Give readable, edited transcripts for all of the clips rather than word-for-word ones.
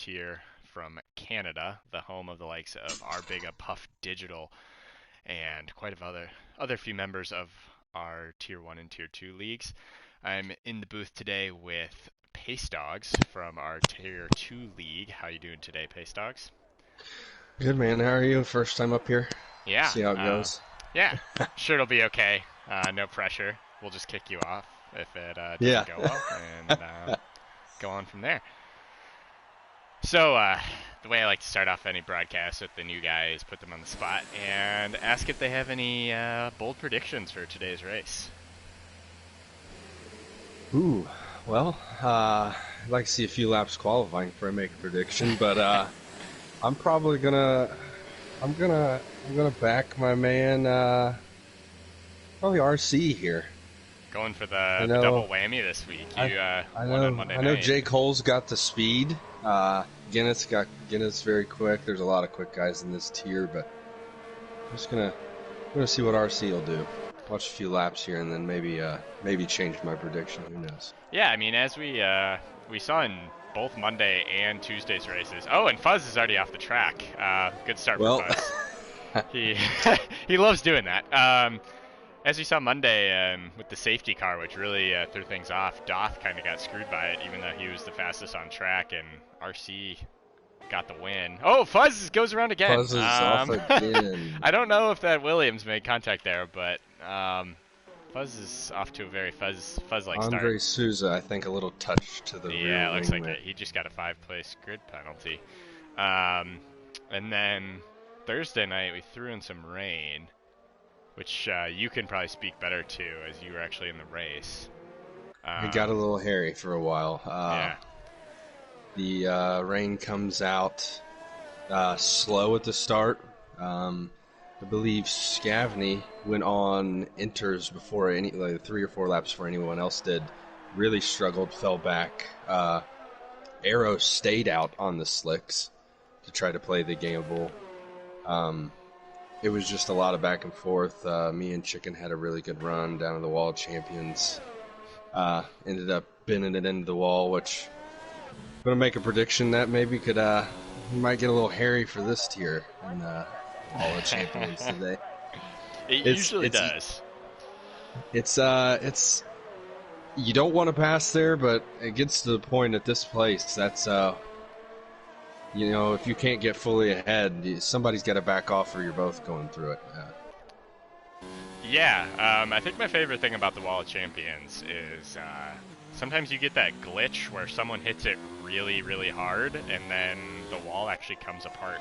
tier from Canada, the home of the likes of our big Puff Digital and quite a other few members of our Tier 1 and Tier 2 leagues. I'm in the booth today with Pace Dogs from our Tier 2 league. How you doing today, Pace Dogs? Good, man. How are you? First time up here. Yeah. See how it goes. Yeah. Sure it'll be okay. No pressure. We'll just kick you off if it doesn't Yeah. go well and go on from there. So, the way I like to start off any broadcast with the new guys, put them on the spot, and ask if they have any bold predictions for today's race. Ooh. Well, I'd like to see a few laps qualifying before I make a prediction, but I'm probably gonna back my man, probably RC here. Going for the double whammy this week. You won on Monday night. I know Jake Cole's got the speed. Guinness very quick. There's a lot of quick guys in this tier, but I'm just gonna see what RC will do. Watch a few laps here, and then maybe change my prediction. Who knows? Yeah, I mean, as we saw in both Monday and Tuesday's races. Oh, and Fuzz is already off the track. Good start for Fuzz. He loves doing that. As we saw Monday with the safety car, which really threw things off, Doth kind of got screwed by it, even though he was the fastest on track, and RC got the win. Oh, Fuzz goes around again. Fuzz is off again. I don't know if that Williams made contact there, but Fuzz is off to a very Fuzz-like start. Andre Souza, I think, a little touch to the rear. Yeah, it looks like it. He just got a 5-place grid penalty. And then Thursday night, we threw in some rain, which you can probably speak better to, as you were actually in the race. It got a little hairy for a while. Yeah. The rain comes out slow at the start. I believe Scavney went on inters before 3 or 4 laps before anyone else did. Really struggled, fell back. Arrow stayed out on the slicks to try to play the gamble. It was just a lot of back and forth. Me and Chicken had a really good run down to the wall champions. Ended up bending it into the wall, which I'm going to make a prediction that maybe might get a little hairy for this tier in all the champions today. It usually does. It's you don't want to pass there, but it gets to the point at this place that's if you can't get fully ahead, somebody's got to back off or you're both going through it. Yeah, I think my favorite thing about the Wall of Champions is sometimes you get that glitch where someone hits it really, really hard, and then the wall actually comes apart,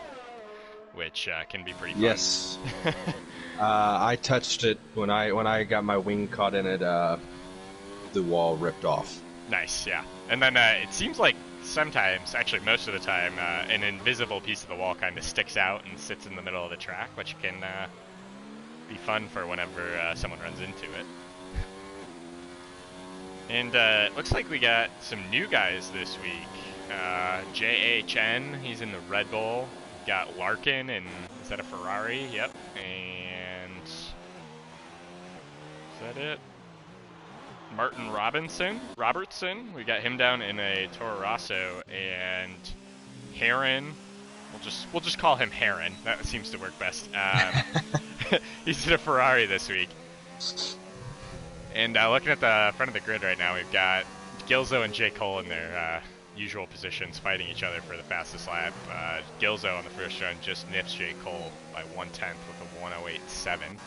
which can be pretty fun. Yes. I touched it when I got my wing caught in it. The wall ripped off. Nice, yeah. And then it seems like sometimes, actually most of the time, an invisible piece of the wall kind of sticks out and sits in the middle of the track, which can be fun for whenever someone runs into it. And it looks like we got some new guys this week. JHN, he's in the Red Bull. Got Larkin, and is that a Ferrari? Yep. And is that it? Martin Robertson, we got him down in a Toro Rosso, and Heron, we'll just call him Heron. That seems to work best. He's in a Ferrari this week. And looking at the front of the grid right now, we've got Gilzo and J. Cole in their usual positions fighting each other for the fastest lap. Gilzo on the first run just nips J. Cole by 1/10 with a 1:08.7.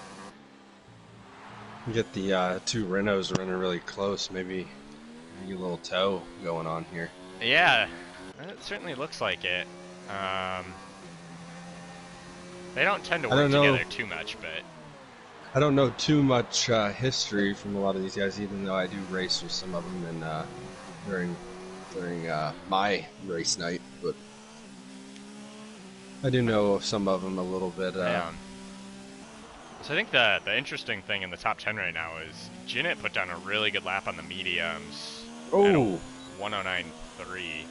You get the 2 Renaults running really close. Maybe a little tow going on here. Yeah, it certainly looks like it. They don't tend to work together too much, but I don't know too much history from a lot of these guys, even though I do race with some of them and during my race night. But I do know of some of them a little bit. So I think the interesting thing in the top 10 right now is Jinnit put down a really good lap on the mediums. Oh, 1:09.3.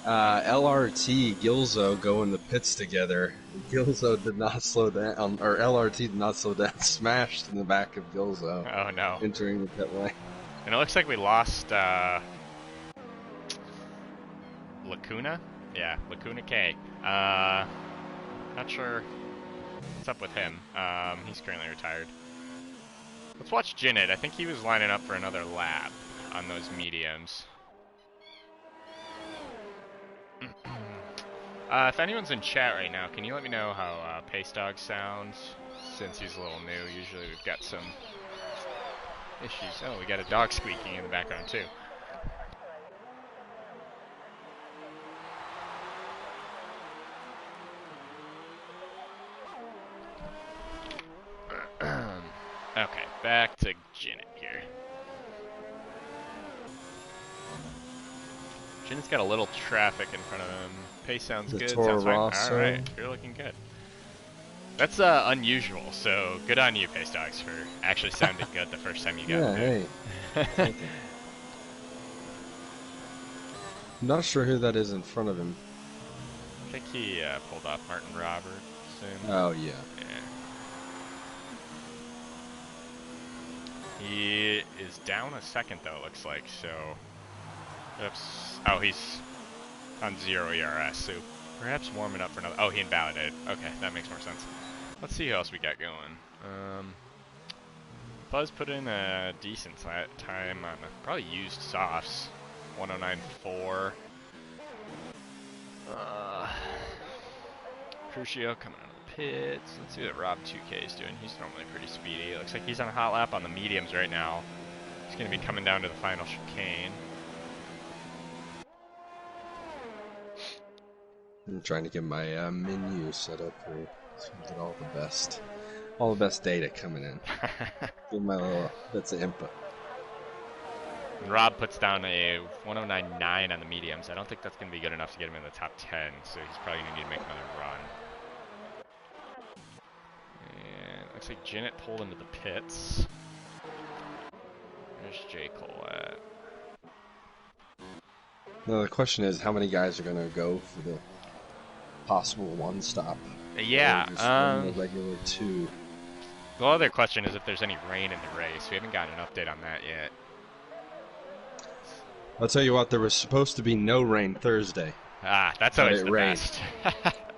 LRT Gilzo go in the pits together. Gilzo did not slow down, or LRT did not slow down. Smashed in the back of Gilzo. Oh no! Entering the pit lane. And it looks like we lost Lacuna? Yeah, Lacuna K. Not sure what's up with him. He's currently retired. Let's watch Jinnit. I think he was lining up for another lap on those mediums. If anyone's in chat right now, can you let me know how Pace Dog sounds? Since he's a little new, usually we've got some issues. Oh, we got a dog squeaking in the background too. Okay, back to Jinnit here. Jinnit's got a little traffic in front of him. Pace sounds good. Sounds fine. All right, you're looking good. That's unusual, so good on you, Pace Dogs, for actually sounding good the first time you got there. Yeah, hey. I'm not sure who that is in front of him. I think he pulled off Martin Robertson. Oh, yeah. He is down a second, though, it looks like, so... Oops. Oh, he's on 0 ERS, so perhaps warming up for another... Oh, he invalidated. Okay, that makes more sense. Let's see who else we got going. Fuzz put in a decent time on probably used softs. 109.4. Crucio coming out of the pits. Let's see what Rob 2K is doing. He's normally pretty speedy. Looks like he's on a hot lap on the mediums right now. He's going to be coming down to the final chicane. I'm trying to get my menu set up here so we get all the best data coming in. Give my little bits of input. Rob puts down a 109.9 on the mediums. I don't think that's going to be good enough to get him in the top 10, so he's probably going to need to make another run. And looks like Jinnit pulled into the pits. There's J. Cole at. Now the question is, how many guys are going to go for the possible one stop? Yeah. Or just run the regular 2. The other question is if there's any rain in the race. We haven't gotten an update on that yet. I'll tell you what, there was supposed to be no rain Thursday. Ah, that's always the best.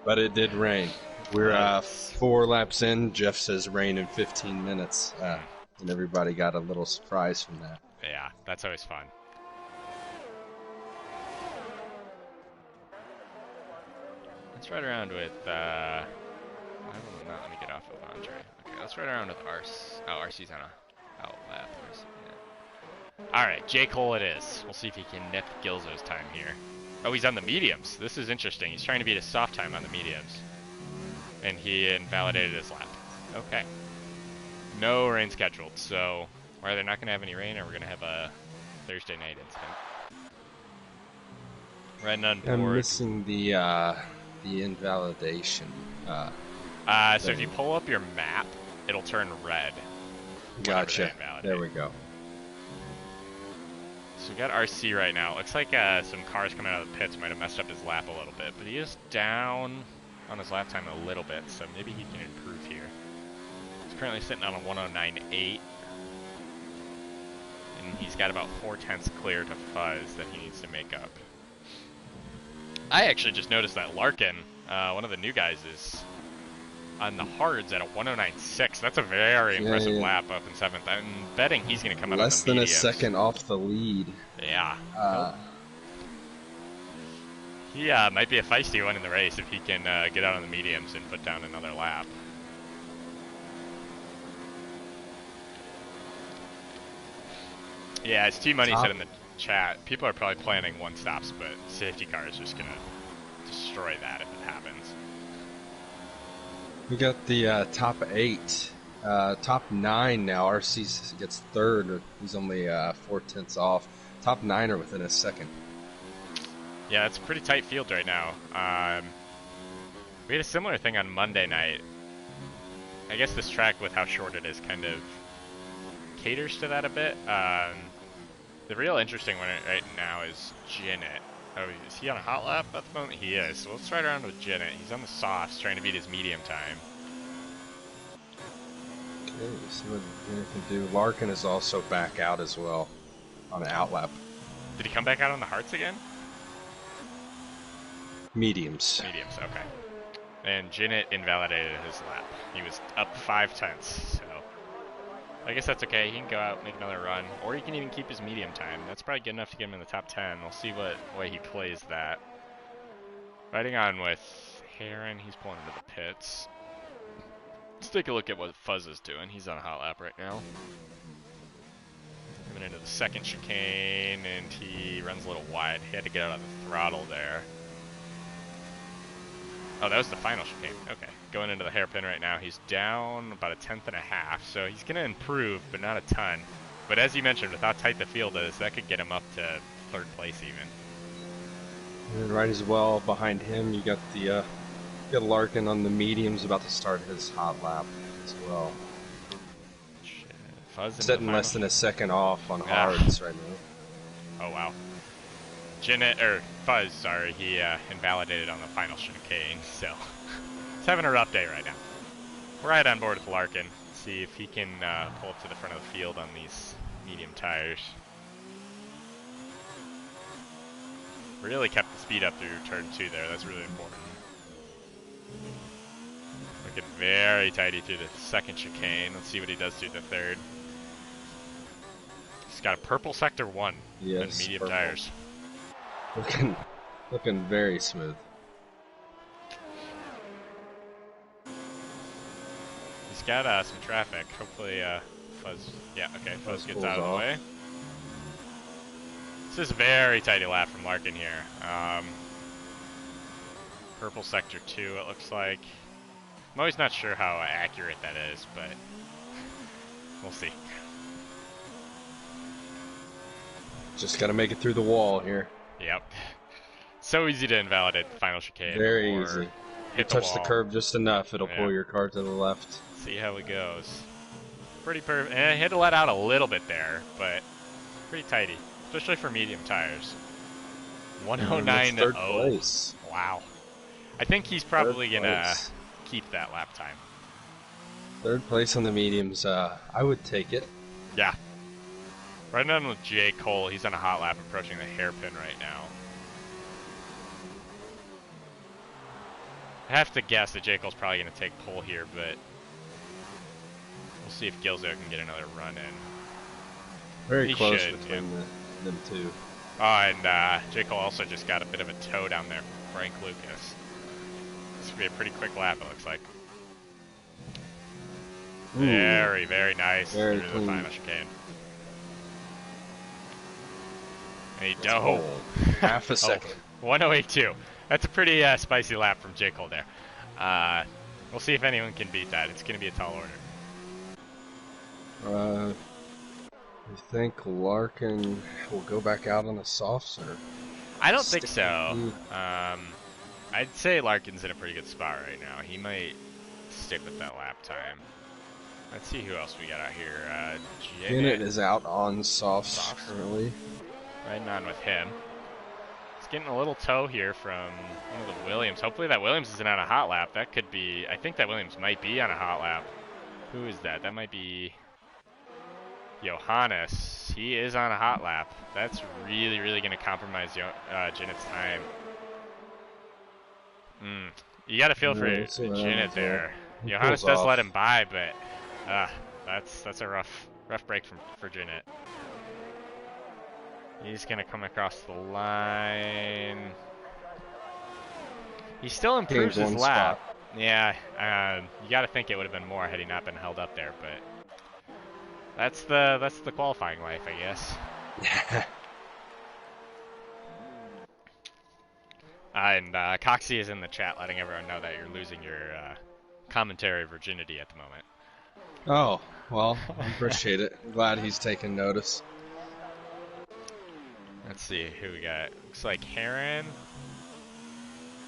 But it did rain. We're 4 laps in. Jeff says rain in 15 minutes. And everybody got a little surprise from that. Yeah, that's always fun. Let's ride around with, I will not let me get off of Andre. Okay, let's ride around with RC. Oh, RC's on a out lap. Alright, J. Cole it is. We'll see if he can nip Gilzo's time here. Oh, he's on the mediums. This is interesting. He's trying to beat his soft time on the mediums. And he invalidated his lap. Okay. No rain scheduled, so we're either not going to have any rain or we're going to have a Thursday night incident. Riding on board. I'm missing the invalidation. So if you pull up your map, it'll turn red. Gotcha. There we go. So we got RC right now. Looks like some cars coming out of the pits might have messed up his lap a little bit, but he is down on his lap time a little bit, so maybe he can improve here. He's currently sitting on a 109.8, and he's got about 4/10 clear to Fuzz that he needs to make up. I actually just noticed that Larkin, one of the new guys, is on the hards at a 109.6. That's a very impressive lap up in 7th. I'm betting he's going to come out less than a second off the lead. Yeah. He might be a feisty one in the race if he can get out on the mediums and put down another lap. Yeah, as T-Money said in the chat, people are probably planning one stops, but safety car is just going to destroy that if it happens. We got the top 8. Top 9 now. RC gets 3rd. He's only 4/10 off. Top 9 are within a second. Yeah, it's a pretty tight field right now. We had a similar thing on Monday night. I guess this track, with how short it is, kind of caters to that a bit. The real interesting one right now is Jinnit. Oh, is he on a hot lap at the moment? He is. So let's ride around with Jinnit. He's on the softs, trying to beat his medium time. Okay, see what Jinnit can do. Larkin is also back out as well on an out lap. Did he come back out on the hearts again? Mediums. Mediums, okay. And Jinnit invalidated his lap. He was up 0.5, so I guess that's okay. He can go out, make another run, or he can even keep his medium time. That's probably good enough to get him in the top 10. We'll see what way he plays that. Riding on with Heron, he's pulling into the pits. Let's take a look at what Fuzz is doing. He's on a hot lap right now. Coming into the second chicane, and he runs a little wide. He had to get out of the throttle there. Oh, that was the final chicane. Okay. Going into the hairpin right now. He's down about 1/10.5, so he's going to improve, but not a ton. But as you mentioned, with how tight the field is, that could get him up to 3rd place even. And right as well, behind him, you got the Larkin on the mediums about to start his hot lap as well. Fuzz Setting less than a second off on hards right now. Oh, wow. Fuzz, sorry, he invalidated on the final chicane, so he's having a rough day right now. We're right on board with Larkin. See if he can pull up to the front of the field on these medium tires. Really kept the speed up through turn 2 there. That's really important. Looking very tighty through the second chicane. Let's see what he does through the third. He's got a purple sector 1 and medium purple tires. Looking very smooth. He's got some traffic. Hopefully, Fuzz. Yeah, okay. Fuzz gets out of the way. This is a very tidy lap from Larkin here. Purple sector 2, it looks like. I'm always not sure how accurate that is, but we'll see. Just got to make it through the wall here. Yep. So easy to invalidate the final chicane. Very easy. You touch the curb just enough, it'll pull your car to the left. See how it goes. Pretty perfect. He had to let out a little bit there, but pretty tidy, especially for medium tires. 109 third place. Wow. I think he's probably gonna keep that lap time. 3rd place on the mediums. I would take it. Yeah. Right on with J. Cole. He's on a hot lap approaching the hairpin right now. I have to guess that J. Cole's probably going to take pole here, but we'll see if Gilzo can get another run in. Very close between them two. Oh, and J. Cole also just got a bit of a tow down there from Frank Lucas. This will be a pretty quick lap, it looks like. Ooh. Very, very nice very through clean. The final chicane. And he dove. Half a second. 108.2. That's a pretty spicy lap from J. Cole there. We'll see if anyone can beat that. It's going to be a tall order. You think Larkin will go back out on the softs? Or I don't think so. I'd say Larkin's in a pretty good spot right now. He might stick with that lap time. Let's see who else we got out here. Janet is out on softs currently. Riding on with him. He's getting a little tow here from one of the Williams. Hopefully that Williams isn't on a hot lap. That could be, I think that Williams might be on a hot lap. Who is that? That might be Johannes. He is on a hot lap. That's really, really going to compromise Janet's time. You got to feel for Janet there. Johannes does let him by, but that's a rough break for Janet. He's going to come across the line. He still improves his lap. Yeah, you got to think it would have been more had he not been held up there, but that's the qualifying life, I guess. And Coxie is in the chat letting everyone know that you're losing your commentary virginity at the moment. Oh, well, I appreciate it. I'm glad he's taking notice. Let's see who we got. Looks like Heron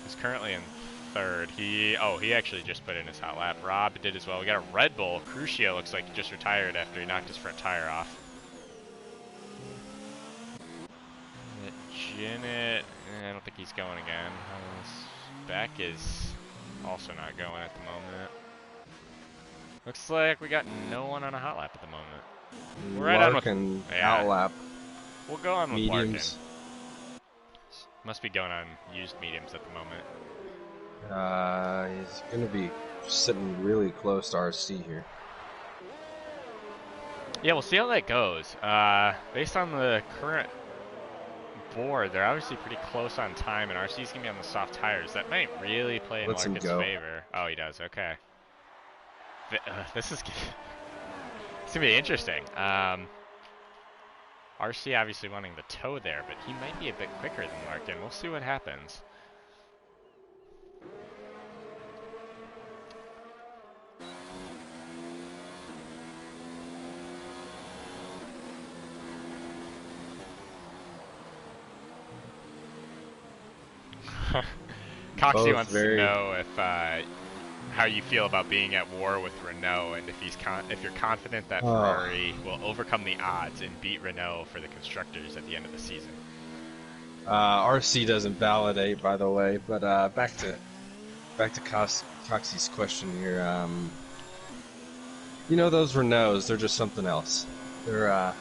is currently in 3rd. He actually just put in his hot lap. Rob did as well. We got a Red Bull. Crucio looks like he just retired after he knocked his front tire off. Janet, I don't think he's going again. Beck is also not going at the moment. Looks like we got no one on a hot lap at the moment. We're right on with out lap. We'll go on with mediums. Must be going on used mediums at the moment. He's going to be sitting really close to RC here. Yeah, we'll see how that goes. Based on the current board, they're obviously pretty close on time, and RC's going to be on the soft tires. That might really play in Larkin's favor. Oh, he does. Okay. This is it's going to be interesting. RC obviously wanting the toe there, but he might be a bit quicker than Larkin. We'll see what happens. Coxie wants to know if how you feel about being at war with Renault, and if you're confident that Ferrari will overcome the odds and beat Renault for the constructors at the end of the season. RC doesn't validate, by the way, but back to Coxie's question here. You know, those Renaults, they're just something else. They're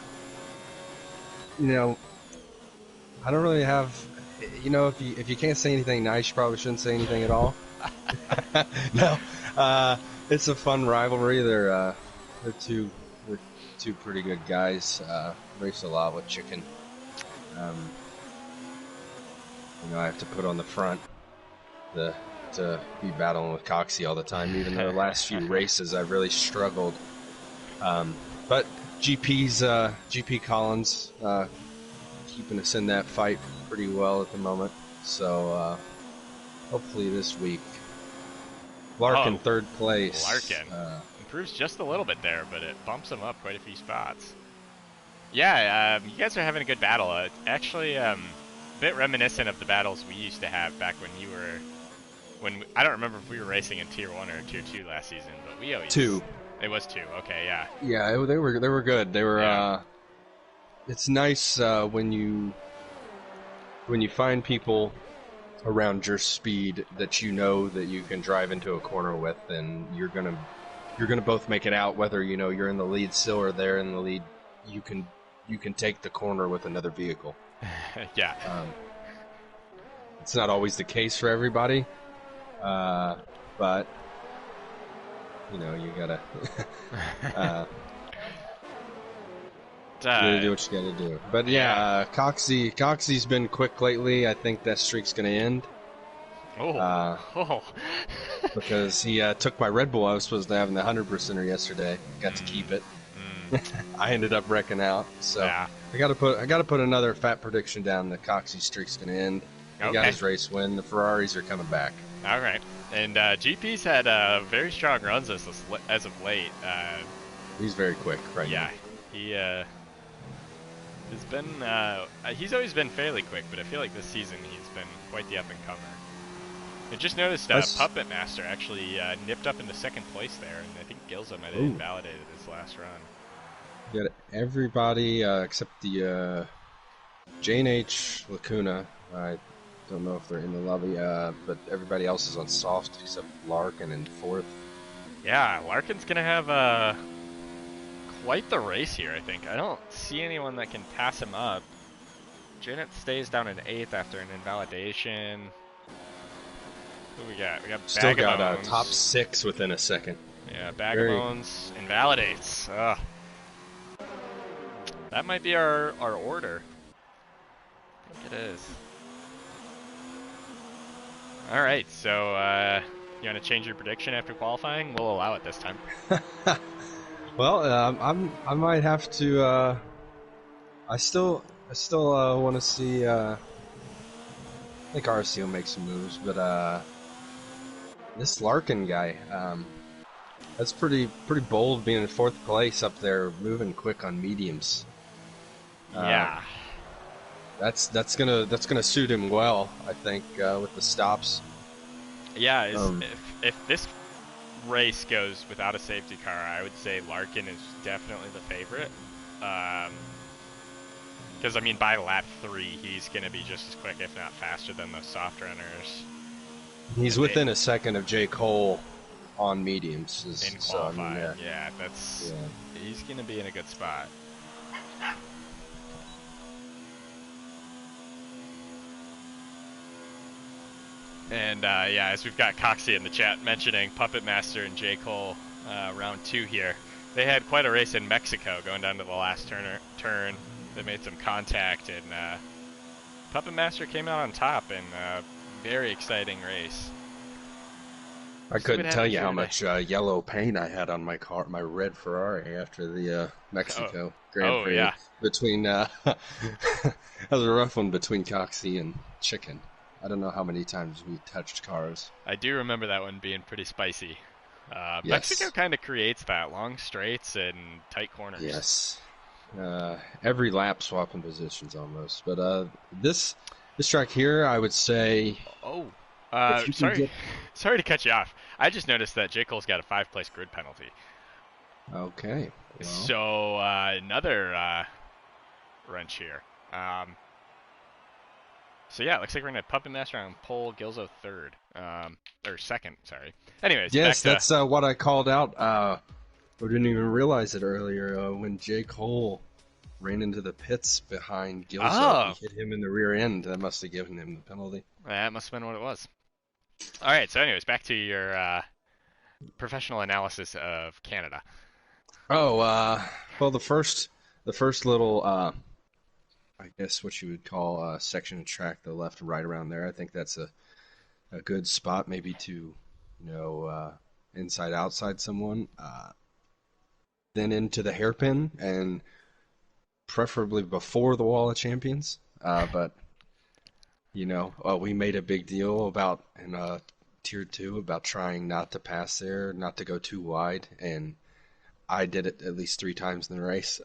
you know, I don't really have. You know, if you can't say anything nice, you probably shouldn't say anything at all. No, it's a fun rivalry. They're two pretty good guys. Race a lot with Chicken. You know, I have to put on the front to be battling with Coxie all the time. Even though the last few races I've really struggled. But GP Collins keeping us in that fight pretty well at the moment, so hopefully this week. Larkin third place. Larkin improves just a little bit there, but it bumps him up quite a few spots. Yeah, you guys are having a good battle. Actually, a bit reminiscent of the battles we used to have back when you were. I don't remember if we were racing in Tier 1 or Tier 2 last season, but we always. 2. It was 2. Okay, yeah. Yeah, they were good. They were. Yeah. It's nice when you find people around your speed that you know that you can drive into a corner with, and you're gonna both make it out, whether you know you're in the lead still or they're in the lead. You can take the corner with another vehicle. Yeah. It's not always the case for everybody, but you know you gotta. You gotta do what you gotta do. But yeah, Coxie's been quick lately. I think that streak's gonna end. Because he took my Red Bull I was supposed to have in the 100%er yesterday. Got to keep it. I ended up wrecking out. So I gotta put another fat prediction down. The Coxie streak's gonna end. He got his race win. The Ferraris are coming back. All right. And GP's had very strong runs as of late. He's very quick right now. Yeah, he has been. He's always been fairly quick, but I feel like this season he's been quite the up and comer. I just noticed Puppet Master actually nipped up into second place there, and I think Gilza might have invalidated his last run. Got everybody except the J&H Lacuna. I don't know if they're in the lobby, but everybody else is on soft except Larkin in fourth. Yeah, Larkin's gonna have quite the race here, I think. I don't see anyone that can pass him up. Janet stays down in 8th after an invalidation. Who we got? We got Still got top 6 within a second. Yeah, Bagamones invalidates. Ugh. That might be our order. I think it is. Alright, so you want to change your prediction after qualifying? We'll allow it this time. Well, I might have to. I still want to see. I think RC will make some moves, but this Larkin guy, that's pretty bold, being in 4th place up there, moving quick on mediums. Yeah, that's gonna suit him well, I think, with the stops. Yeah, if this race goes without a safety car, I would say Larkin is definitely the favorite. Because, I mean, by lap 3, he's going to be just as quick, if not faster, than the soft runners. He's within a second of J. Cole on mediums. In qualifying, yeah. He's going to be in a good spot. And yeah, as we've got Coxie in the chat mentioning Puppet Master and J. Cole round 2 here. They had quite a race in Mexico going down to the last turn. They made some contact, and Puppet Master came out on top in a very exciting race. I couldn't tell you how much yellow paint I had on my car, my red Ferrari, after the Mexico Grand Prix. Yeah. Between that was a rough one between Coxie and Chicken. I don't know how many times we touched cars. I do remember that one being pretty spicy. Yes. Mexico kind of creates that, long straights and tight corners. Yes. Every lap swapping positions almost. But this track here, I would say... Oh, sorry to cut you off. I just noticed that J. Cole's got a 5-place grid penalty. Okay. Well. So another wrench here. So yeah, it looks like we're gonna have Puppet Master on pole, Gilzo third, or second. Sorry. Anyways, yes, that's what I called out. I didn't even realize it earlier when J. Cole ran into the pits behind Gilzo. Oh. He hit him in the rear end. That must have given him the penalty. That must have been what it was. All right. So, anyways, back to your professional analysis of Canada. Oh, well, the first little. I guess what you would call a section of track, the left and right around there. I think that's a good spot maybe to, inside outside someone. Then into the hairpin and preferably before the Wall of Champions. But, we made a big deal about in Tier 2 about trying not to pass there, not to go too wide. And I did it at least 3 times in the race.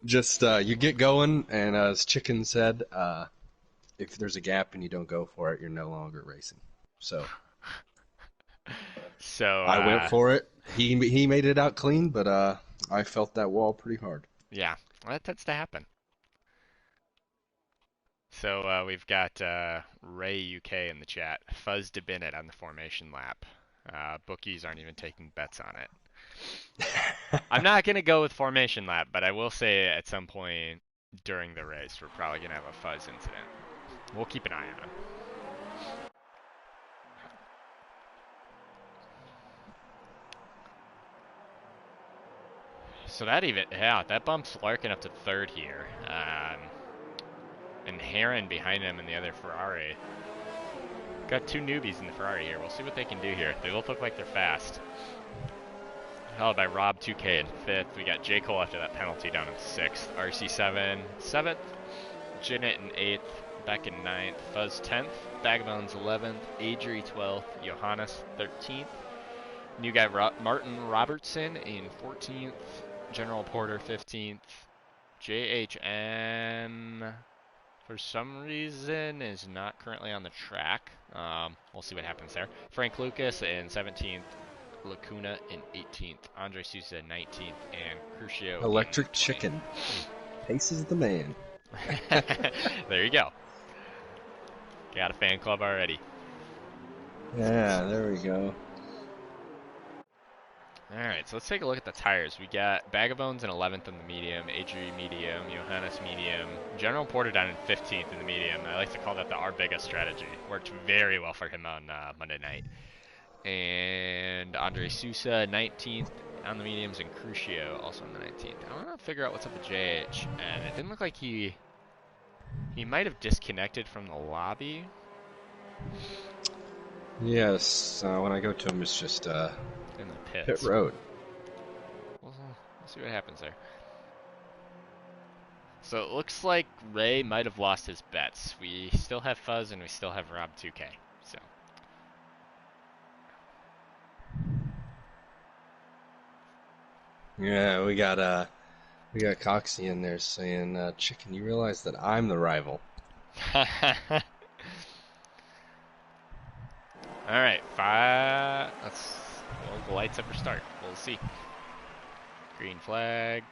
Just you get going, and as Chicken said, if there's a gap and you don't go for it, you're no longer racing. So I went for it. He made it out clean, but I felt that wall pretty hard. Yeah, well, that tends to happen. So we've got Ray UK in the chat. Fuzz to Bennett on the formation lap. Bookies aren't even taking bets on it. I'm not going to go with formation lap, but I will say at some point during the race, we're probably going to have a fuzz incident. We'll keep an eye on him. So that bumps Larkin up to third here. And Heron behind him in the other Ferrari. Got 2 newbies in the Ferrari here. We'll see what they can do here. They both look like they're fast. Held by Rob 2K in 5th. We got J. Cole after that penalty down in 6th. RC7 7th. Jinnit in 8th. Beck in 9th. Fuzz 10th. Vagabonds 11th. Adri 12th. Johannes 13th. New guy Martin Robertson in 14th. General Porter 15th. JHM for some reason is not currently on the track. We'll see what happens there. Frank Lucas in 17th. Lacuna in 18th, Andre Sousa 19th, and Crucio. Electric Chicken. Pace is the man. There you go. Got a fan club already. Yeah, there we go. Alright, so let's take a look at the tires. We got Bagabones in 11th in the medium, Adri medium, Johannes medium, General Porter down in 15th in the medium. I like to call that the our biggest strategy. Worked very well for him on Monday night. And Andre Sousa, 19th on the mediums, and Crucio also on the 19th. I want to figure out what's up with JH, and it didn't look like he might have disconnected from the lobby. Yes, when I go to him, it's just in the pit road. We'll see what happens there. So it looks like Ray might have lost his bets. We still have Fuzz and we still have Rob 2K. So. Yeah, we got Coxie in there saying, "Chicken, you realize that I'm the rival." All right, 5. The lights up for start. We'll see. Green flag.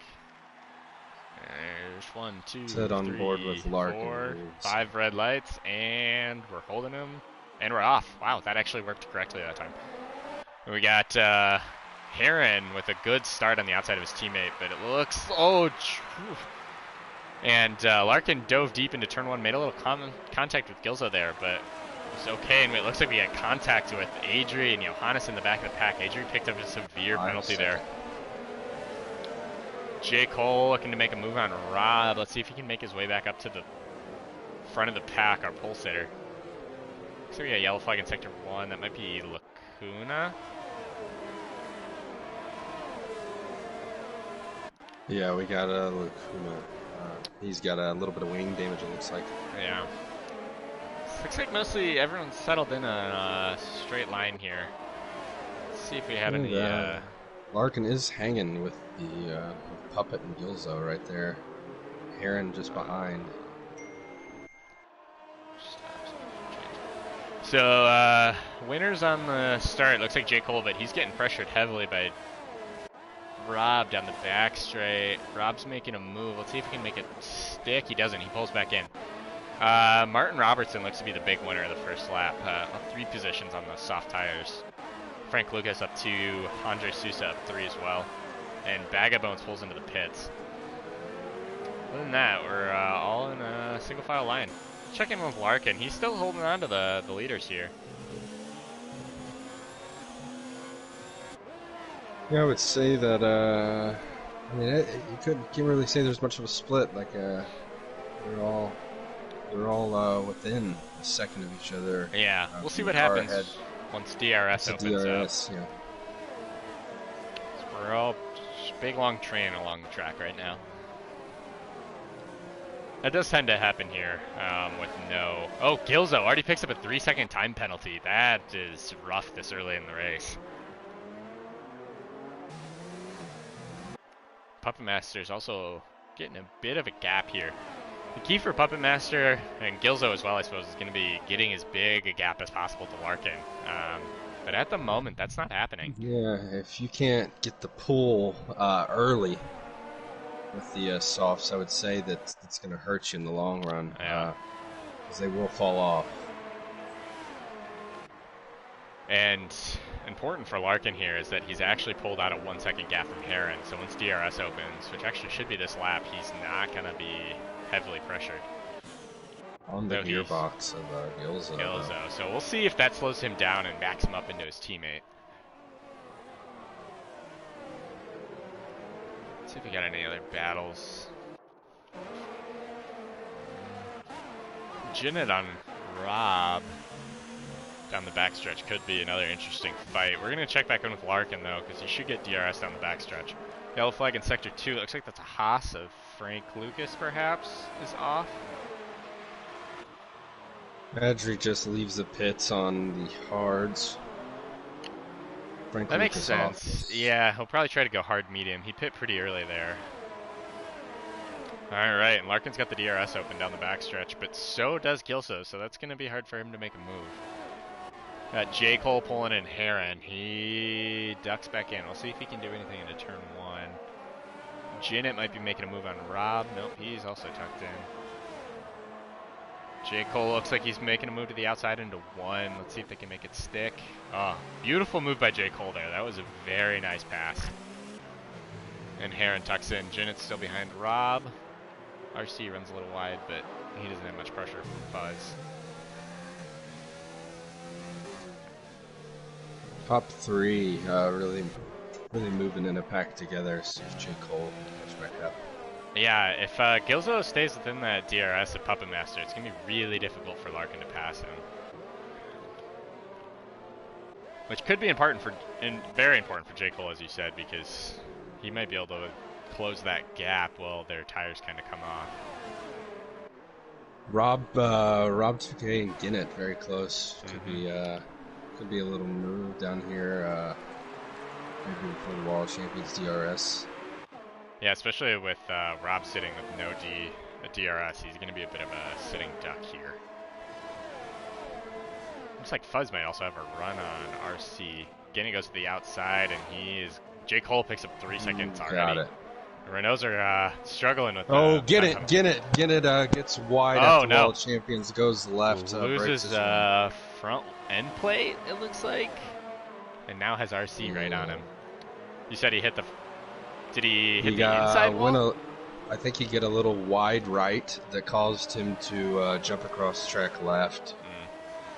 There's 1, 2, Set on 3, board with Larkin 4, 5 red lights, and we're holding them, and we're off. Wow, that actually worked correctly that time. We got Heron with a good start on the outside of his teammate, but it looks And Larkin dove deep into turn 1, made a little contact with Gilzo there, but it's okay. And it looks like we had contact with Adri and Johannes in the back of the pack. Adri picked up a severe penalty there. J. Cole looking to make a move on Rob. Let's see if he can make his way back up to the front of the pack, our pole sitter. So we got yellow flag in sector 1. That might be Lacuna. Yeah, we got a Lacuna. He's got a little bit of wing damage, it looks like. Yeah. Looks like mostly everyone's settled in a straight line here. Let's see if we have any... Larkin is hanging with the Puppet and Gilzo right there. Heron just behind. So, winners on the start. Looks like J. Cole, but he's getting pressured heavily by Rob down the back straight. Rob's making a move. Let's see if he can make it stick. He doesn't. He pulls back in. Martin Robertson looks to be the big winner of the first lap. 3 positions on the soft tires. Frank Lucas up 2. Andre Sousa up 3 as well. And Bagabones pulls into the pits. Other than that, we're all in a single file line. Check in with Larkin. He's still holding on to the leaders here. Yeah, I would say that, I mean, you can't really say there's much of a split. Like, they're all within a second of each other. Yeah, we'll see what happens once DRS opens DRS, up. Yeah. So we're all big long train along the track right now. That does tend to happen here with no... Oh, Gilzo already picks up a 3-second time penalty. That is rough this early in the race. Puppet Master's also getting a bit of a gap here. The key for Puppet Master and Gilzo as well, I suppose, is going to be getting as big a gap as possible to Larkin. But at the moment, that's not happening. Yeah, if you can't get the pull early with the softs, I would say that it's going to hurt you in the long run. Yeah. Because they will fall off. And important for Larkin here is that he's actually pulled out a 1-second gap from Heron. So once DRS opens, which actually should be this lap, he's not going to be heavily pressured. On the gearbox of Gilzo. So we'll see if that slows him down and backs him up into his teammate. Let's see if we got any other battles. Jinnit on Rob down the backstretch could be another interesting fight. We're going to check back in with Larkin, though, because he should get DRS down the backstretch. Yellow flag in Sector 2. Looks like that's a Haas of Frank Lucas, perhaps, is off. Adri just leaves the pits on the hards. Frank that Lucas makes sense. Off. Yeah, he'll probably try to go hard medium. He pit pretty early there. Alright, and Larkin's got the DRS open down the backstretch, but so does Gilso, so that's going to be hard for him to make a move. Got J. Cole pulling in Heron. He ducks back in. We'll see if he can do anything into turn 1. Jinnit might be making a move on Rob. Nope, he's also tucked in. J. Cole looks like he's making a move to the outside into 1. Let's see if they can make it stick. Oh, beautiful move by J. Cole there. That was a very nice pass. And Heron tucks in. Jinnit's still behind Rob. RC runs a little wide, but he doesn't have much pressure from Fuzz. Top 3 really moving in a pack together. See if J. Cole can catch back up. Yeah, if Gilzo stays within that DRS of Puppet Master, it's going to be really difficult for Larkin to pass him. Which could be very important for J. Cole, as you said, because he might be able to close that gap while their tires kind of come off. Rob 2K and Ginnett very close. Could be a little move down here. Maybe before the World Champions DRS. Yeah, especially with Rob sitting with no DRS, he's going to be a bit of a sitting duck here. Looks like Fuzz might also have a run on RC. Ginnett goes to the outside, and J. Cole picks up 3 seconds already. Got it. Renaults are struggling with. Ginnett gets wide after World Champions, goes left. Loses front end plate, it looks like, and now has RC right on him. You said he hit the. Did he hit the inside wall? I think he get a little wide right that caused him to jump across track left.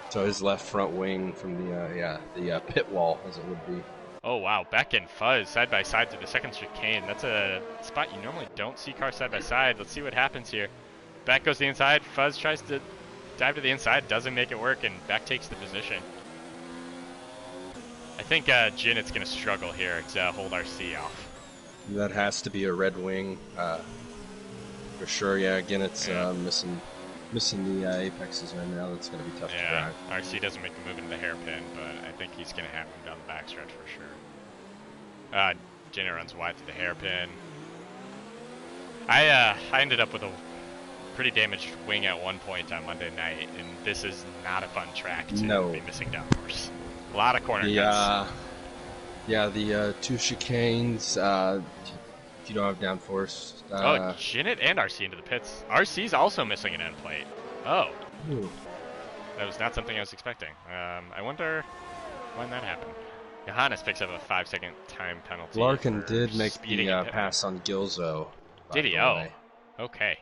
So his left front wing from the pit wall, as it would be. Oh wow, Beck and Fuzz side by side to the second chicane. That's a spot you normally don't see cars side by side. Let's see what happens here. Beck goes to the inside. Fuzz tries to dive to the inside, doesn't make it work, and Beck takes the position. I think Jinnett's going to struggle here to hold RC off. That has to be a red wing, for sure. Yeah, again, it's missing the apexes right now. That's going to be tough to drive. RC doesn't make the move into the hairpin, but I think he's going to have him down the backstretch for sure. Jinnett runs wide to the hairpin. I ended up with a pretty damaged wing at one point on Monday night, and this is not a fun track to be missing downforce. A lot of corner cuts. Yeah, the two chicanes, if you don't have downforce. Jinnett and RC into the pits. RC's also missing an end plate. Oh. Ooh. That was not something I was expecting. I wonder when that happened. Johannes picks up a 5-second time penalty. Larkin did make the pass on Gilzo. Did he? Oh. Okay.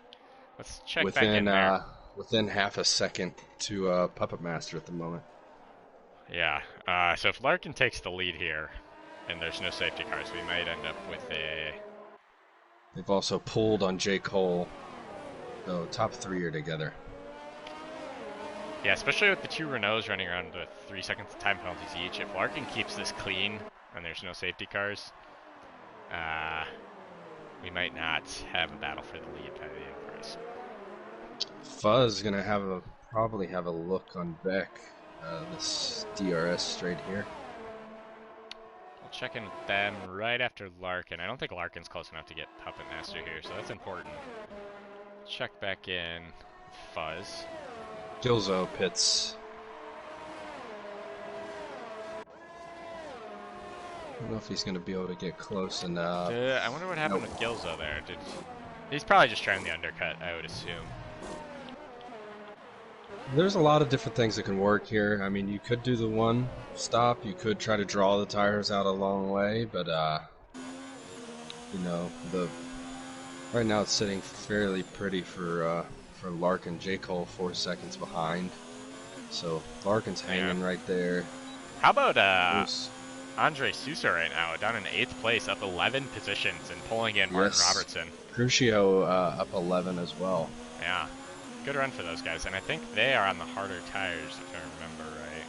Let's check back in there. Within half a second to Puppet Master at the moment. Yeah. So if Larkin takes the lead here, and there's no safety cars, we might end up with a... They've also pulled on J. Cole. So top three are together. Yeah, especially with the two Renaults running around with 3 seconds time penalties each. If Larkin keeps this clean and there's no safety cars, we might not have a battle for the lead by the end of race. Fuzz is gonna probably have a look on Beck. This DRS straight here. We'll check in with them right after Larkin. I don't think Larkin's close enough to get Puppet Master here, so that's important. Check back in with Fuzz. Gilzo pits. I don't know if he's going to be able to get close enough. I wonder what happened with Gilzo there. He's probably just trying the undercut, I would assume. There's a lot of different things that can work here. I mean, you could do the one stop. You could try to draw the tires out a long way, but you know, right now it's sitting fairly pretty for Larkin. J. Cole 4 seconds behind, so Larkin's hanging right there. How about Andre Sousa right now, down in 8th place, up 11 positions, and pulling in Martin Robertson. Crucio up 11 as well. Yeah. Good run for those guys, and I think they are on the harder tires, if I remember right.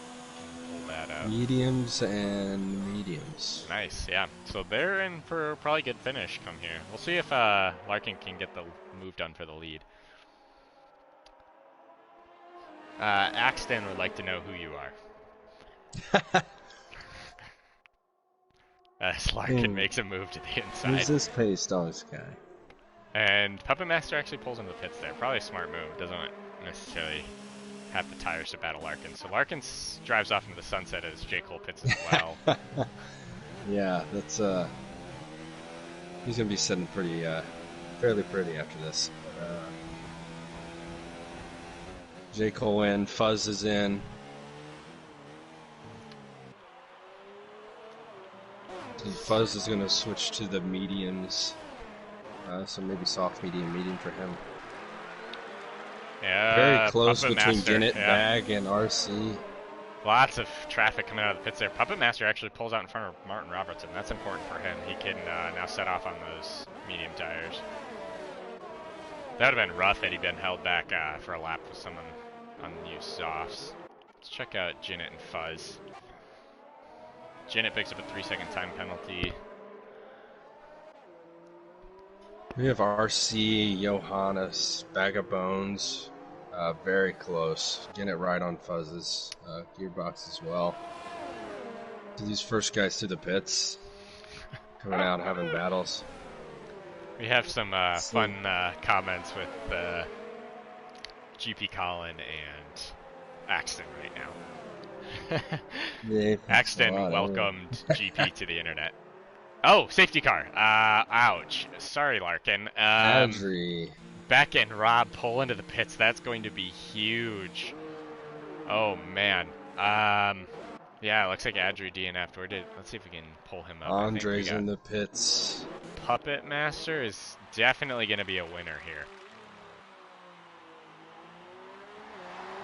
Pull that out. Mediums and mediums. Nice, yeah. So they're in for a probably good finish come here. We'll see if Larkin can get the move done for the lead. Axton would like to know who you are. As Larkin makes a move to the inside. Who's this pace dogs guy? And Puppet Master actually pulls into the pits there. Probably a smart move. Doesn't necessarily have the tires to battle Larkin. So Larkin drives off into the sunset as J. Cole pits as well. Yeah, that's he's gonna be sitting pretty, fairly pretty after this. J. Cole in, Fuzz is in. So Fuzz is gonna switch to the mediums. So maybe soft, medium for him. Yeah, very close Puppet between Master, Zenith, Bag, and RC. Lots of traffic coming out of the pits there. Puppet Master actually pulls out in front of Martin Robertson. That's important for him. He can now set off on those medium tires. That would have been rough had he been held back for a lap with someone on unused softs. Let's check out Zenith and Fuzz. Zenith picks up a 3-second time penalty. We have RC, Johannes, Bag of Bones, very close. Getting it right on Fuzz's gearbox as well. So these first guys to the pits, coming out having battles. We have some fun comments with GP Colin and Axton right now. Axton welcomed GP to the internet. Oh, safety car. Ouch. Sorry, Larkin. Beck and Rob pull into the pits. That's going to be huge. Oh, man. Yeah, it looks like Adri DNF'd. Let's see if we can pull him up. Andre's in the pits. Puppet Master is definitely going to be a winner here.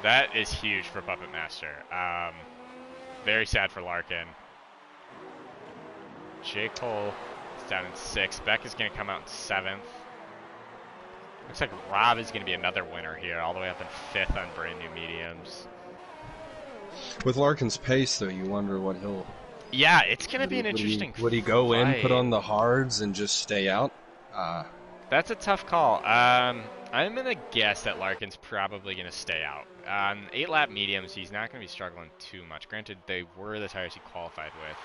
That is huge for Puppet Master. Very sad for Larkin. Jake Cole is down in 6th. Beck is going to come out in 7th. Looks like Rob is going to be another winner here, all the way up in 5th on brand new mediums. With Larkin's pace, though, you wonder what he'll... Yeah, it's going to be an interesting Would he go fight. in, put on the hards, and just stay out? That's a tough call. I'm going to guess that Larkin's probably going to stay out. On 8-lap mediums, he's not going to be struggling too much. Granted, they were the tires he qualified with.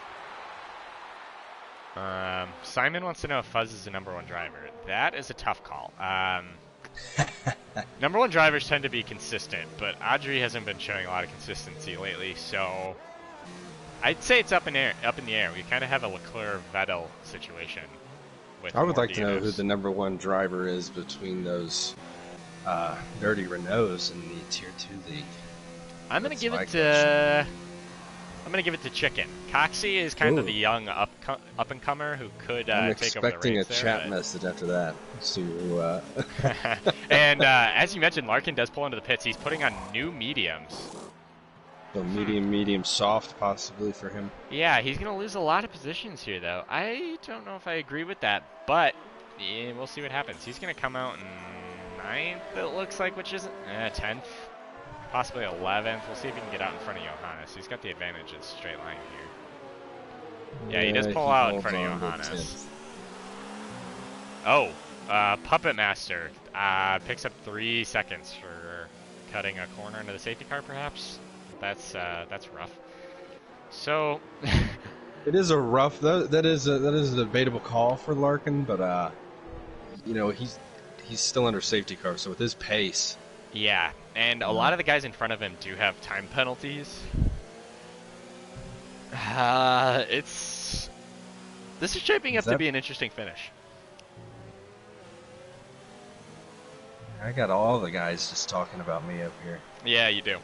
Simon wants to know if Fuzz is the #1 driver. That is a tough call. #1 drivers tend to be consistent, but Audrey hasn't been showing a lot of consistency lately, so I'd say it's up in the air. We kind of have a Leclerc-Vettel situation. I would like to know who the #1 driver is between those dirty Renaults in the Tier 2 league. I'm gonna give it to Chicken. Coxie is kind of the young up and comer who could I'm take over the expecting reins a chat message after that. See who. And as you mentioned, Larkin does pull into the pits. He's putting on new mediums. So medium, soft, possibly for him. Yeah, he's gonna lose a lot of positions here, though. I don't know if I agree with that, but yeah, we'll see what happens. He's gonna come out in 9th, it looks like, which isn't 10th. Possibly 11th. We'll see if he can get out in front of Johannes. He's got the advantage in straight line here. Yeah, he does pull out in front of Johannes. Oh, Puppet Master picks up 3 seconds for cutting a corner into the safety car, perhaps. That's rough. So it is a rough. That is a debatable call for Larkin, but you know he's still under safety car, so with his pace. Yeah, and a lot of the guys in front of him do have time penalties. This is shaping up to be an interesting finish. I got all the guys just talking about me up here. Yeah, you do.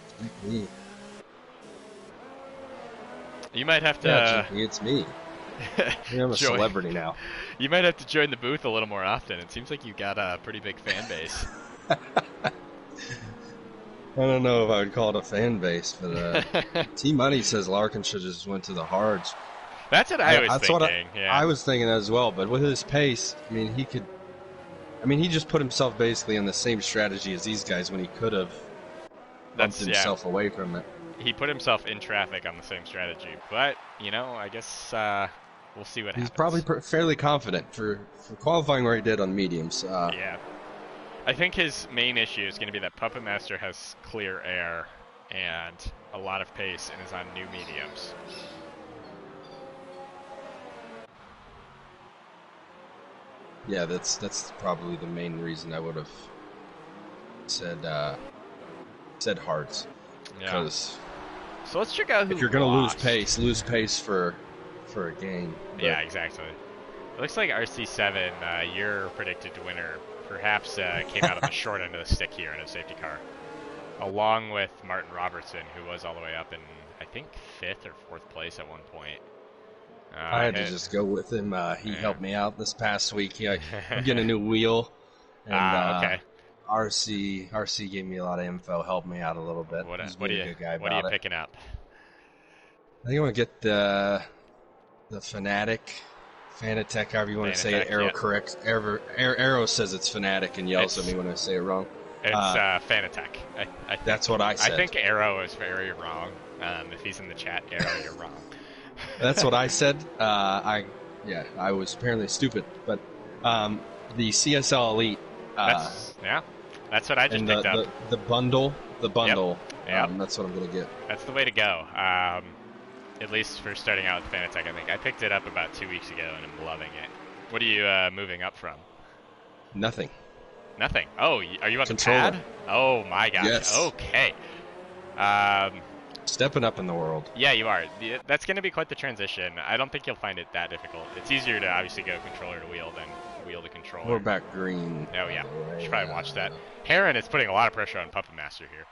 Me. You might have to... Yeah, it's me. I'm a celebrity now. You might have to join the booth a little more often. It seems like you've got a pretty big fan base. I don't know if I would call it a fan base, but T-Money says Larkin should just went to the hards. That's what I was thinking. I was thinking that as well, but with his pace, I mean, he just put himself basically in the same strategy as these guys when he could have bumped himself away from it. He put himself in traffic on the same strategy, but, you know, I guess we'll see what happens. He's probably fairly confident for qualifying where he did on mediums. Yeah. I think his main issue is going to be that Puppet Master has clear air and a lot of pace and is on new mediums. Yeah, that's probably the main reason I would have said hards. Yeah. Because so let's check out who if you're going to lose pace for a gain. Yeah, exactly. It looks like RC7, your predicted winner, perhaps came out of the short end of the stick here in a safety car, along with Martin Robertson, who was all the way up in, I think, 5th or 4th place at one point. I had to just go with him. He helped me out this past week. I'm getting a new wheel. And, okay. RC gave me a lot of info, helped me out a little bit. What are you picking up? I think I'm going to get the Fanatec, however you want to say it. Arrow says it's Fanatic and yells at me when I say it wrong. It's Fanatec. That's what I said. I think Arrow is very wrong. If he's in the chat, Arrow, you're wrong. That's what I said. I was apparently stupid, but the CSL Elite. That's what I just picked up. The bundle. Yep. That's what I'm gonna get. That's the way to go. At least for starting out with Fanatec, I think. I picked it up about 2 weeks ago, and I'm loving it. What are you moving up from? Nothing. Nothing. Oh, are you on Controller. the pad? Oh my gosh. Yes. Okay. Stepping up in the world. Yeah, you are. That's going to be quite the transition. I don't think you'll find it that difficult. It's easier to obviously go controller to wheel than wheel to controller. We're back green. Oh yeah, you should probably watch that. Heron is putting a lot of pressure on Puppet Master here.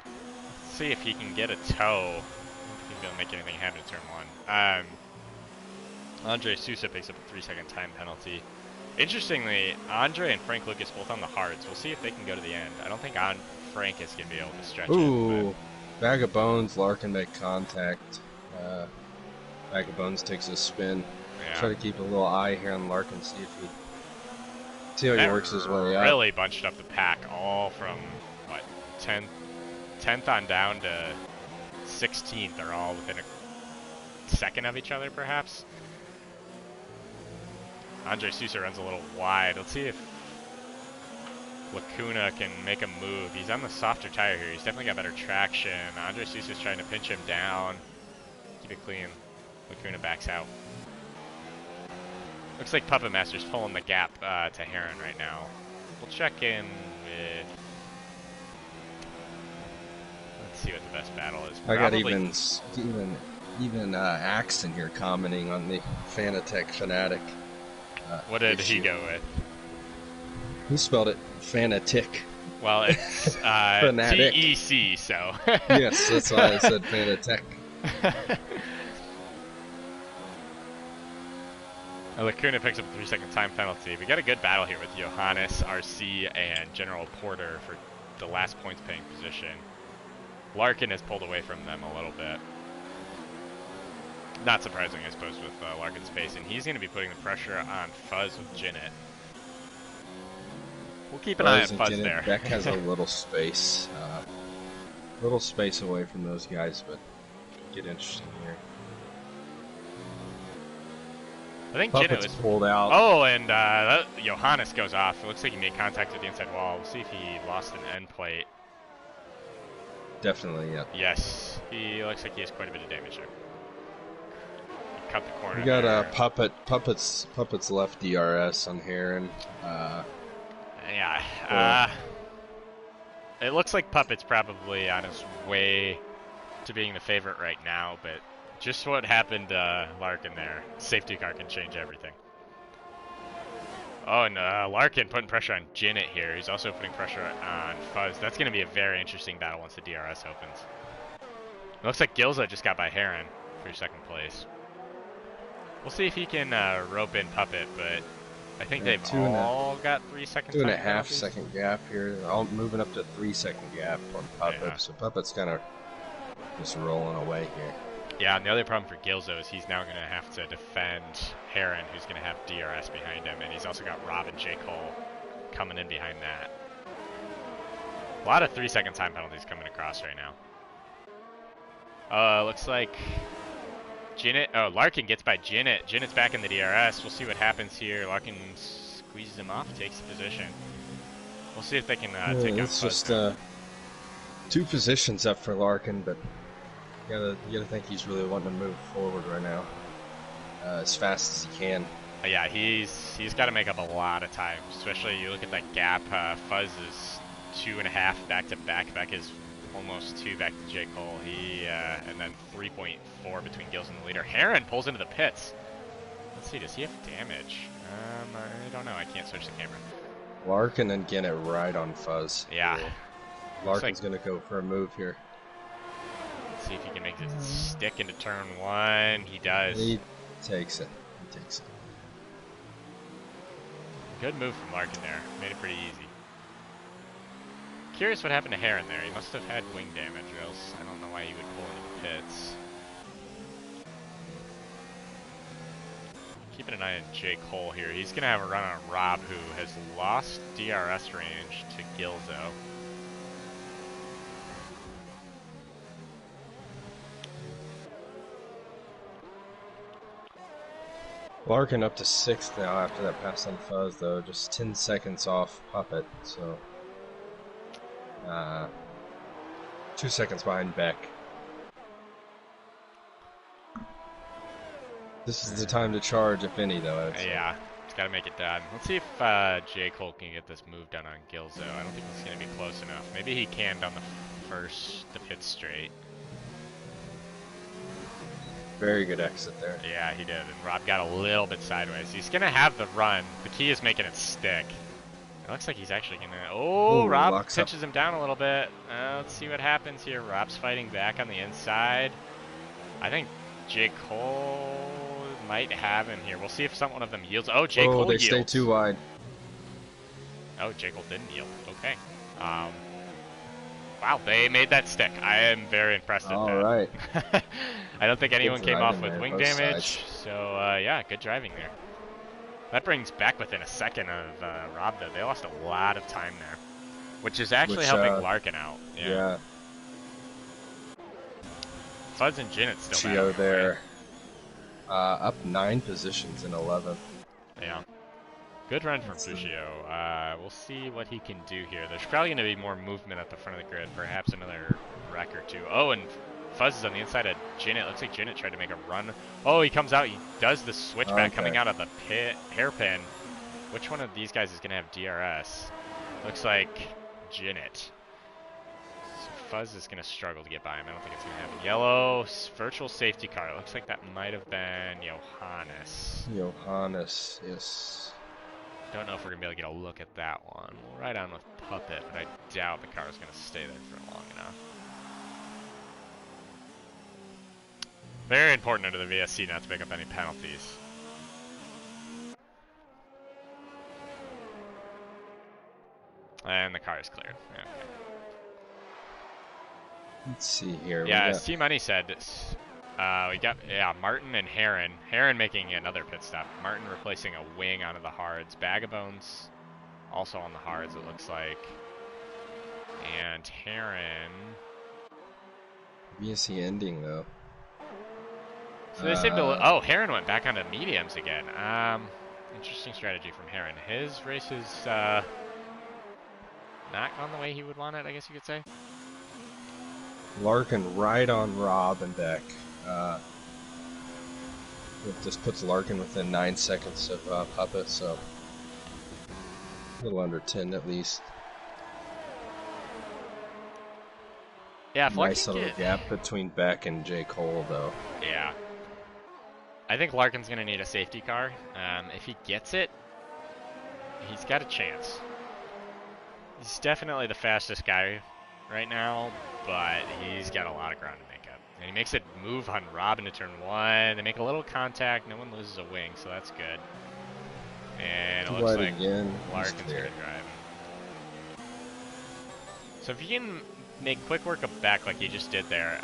Let's see if he can get a toe. I don't think he's going to make anything happen in turn 1. Andre Sousa picks up a 3-second time penalty. Interestingly, Andre and Frank Lucas both on the hards. We'll see if they can go to the end. I don't think Frank is going to be able to stretch it. Ooh, Bag of Bones, Larkin make contact. Bag of Bones takes a spin. Yeah. Try to keep a little eye here on Larkin, see how he works his way up. Really bunched up the pack, all from, what, 10th on down to 16th. They're all within a second of each other, perhaps. Andre Sousa runs a little wide. Let's see if Lacuna can make a move. He's on the softer tire here. He's definitely got better traction. Andre Sousa's trying to pinch him down. Keep it clean. Lacuna backs out. Looks like Puppet Master's pulling the gap to Heron right now. We'll check in with... Let's see what the best battle is. I got even Axton here commenting on the Fanatec Fanatic. What did he go with? He spelled it Fanatic. Well, it's T-E-C, so... Yes, that's why I said Fanatec. Lacuna picks up a 3-second time penalty. We got a good battle here with Johannes, RC, and General Porter for the last points paying position. Larkin has pulled away from them a little bit. Not surprising, I suppose, with Larkin's pace, and he's going to be putting the pressure on Fuzz with Jinnit. We'll keep an eye on Fuzz there. Beck has a little space away from those guys, but get interesting here. I think Puppet's Jinnit was pulled out. Oh, and Johannes goes off. It looks like he made contact with the inside wall. We'll see if he lost an end plate. Definitely, yeah. Yes, he looks like he has quite a bit of damage there. He cut the corner. We got Puppet's left DRS on Heron. Yeah. It looks like Puppet's probably on his way to being the favorite right now, but just what happened to Larkin there. Safety car can change everything. Oh, and Larkin putting pressure on Jinnit here. He's also putting pressure on Fuzz. That's going to be a very interesting battle once the DRS opens. It looks like Gilza just got by Heron for second place. We'll see if he can rope in Puppet, but I think they've all got 3 seconds. 2.5 second gap here. All moving up to 3 second gap on Puppet. Yeah. So Puppet's kind of just rolling away here. Yeah, and the other problem for Gilzo is he's now going to have to defend Heron, who's going to have DRS behind him, and he's also got Rob and J. Cole coming in behind that. A lot of 3 second time penalties coming across right now. Looks like Larkin gets by Jinnit. Jinnit's back in the DRS. We'll see what happens here. Larkin squeezes him off, takes the position. We'll see if they can take out It's Fuzz. just 2 positions up for Larkin, but you gotta think he's really wanting to move forward right now, as fast as he can. Yeah, he's got to make up a lot of time, especially you look at that gap. Fuzz is 2.5 back to back. Beck is almost 2 back to J. Cole. And then 3.4 between Gills and the leader. Heron pulls into the pits. Let's see, does he have damage? I don't know. I can't switch the camera. Larkin and get it right on Fuzz. Yeah. Larkin's gonna go for a move here. See if he can make it stick into turn 1. He does. He takes it. Good move from Larkin there. Made it pretty easy. Curious what happened to Heron there. He must have had wing damage, or else I don't know why he would pull into the pits. Keeping an eye on J. Cole here. He's going to have a run on Rob, who has lost DRS range to Gilzo. Larkin up to 6th now after that pass on Fuzz, though. Just 10 seconds off Puppet, so 2 seconds behind Beck. This is the time to charge, if any, though. Yeah, it's got to make it done. Let's see if J. Cole can get this move done on Gilzo. I don't think it's going to be close enough. Maybe he can down the pit straight. Very good exit there. Yeah, he did. And Rob got a little bit sideways. He's going to have the run. The key is making it stick. It looks like he's actually going to... Oh, Rob pinches him down a little bit. Let's see what happens here. Rob's fighting back on the inside. I think J. Cole might have him here. We'll see if one of them yields. Oh, J. Cole they yields. stay too wide. Oh, J. Cole didn't yield. Okay. Wow, they made that stick. I am very impressed at that. All right. I don't think anyone came off with there, wing damage. So, yeah, good driving there. That brings back within a second of Rob, though. They lost a lot of time there, which is actually helping Larkin out. Yeah. Fuzz and Zenith still Trio there. Up 9 positions in 11th. Yeah. Good run from Fushio. We'll see what he can do here. There's probably going to be more movement at the front of the grid, perhaps another wreck or two. Oh, and Fuzz is on the inside of Zenith. Looks like Zenith tried to make a run. Oh, he comes out. He does the switchback coming out of the hairpin. Which one of these guys is going to have DRS? Looks like Zenith. So Fuzz is going to struggle to get by him. I don't think it's going to happen. Yellow virtual safety car. Looks like that might have been Johannes. Johannes, yes. Don't know if we're going to be able to get a look at that one. We'll ride on with Puppet, but I doubt the car is going to stay there for long enough. Very important under the VSC not to pick up any penalties. And the car is cleared. Okay. Let's see here. Yeah, as T-Money said, we got Martin and Heron. Heron making another pit stop. Martin replacing a wing onto the hards. Bagabones also on the hards, it looks like. And Heron. VSC ending though. So they seem to. Oh, Heron went back onto mediums again. Interesting strategy from Heron. His race is not gone the way he would want it, I guess you could say. Larkin right on Rob and Beck. It just puts Larkin within 9 seconds of Puppet, so a little under 10 at least. Yeah, nice little gap between Beck and J. Cole, though. Yeah. I think Larkin's going to need a safety car. If he gets it, he's got a chance. He's definitely the fastest guy right now, but he's got a lot of ground to make up. And he makes it move on Rob into turn 1. They make a little contact. No one loses a wing, so that's good. And it looks like Larkin's going to drive. So if you can make quick work of Beck like you just did there,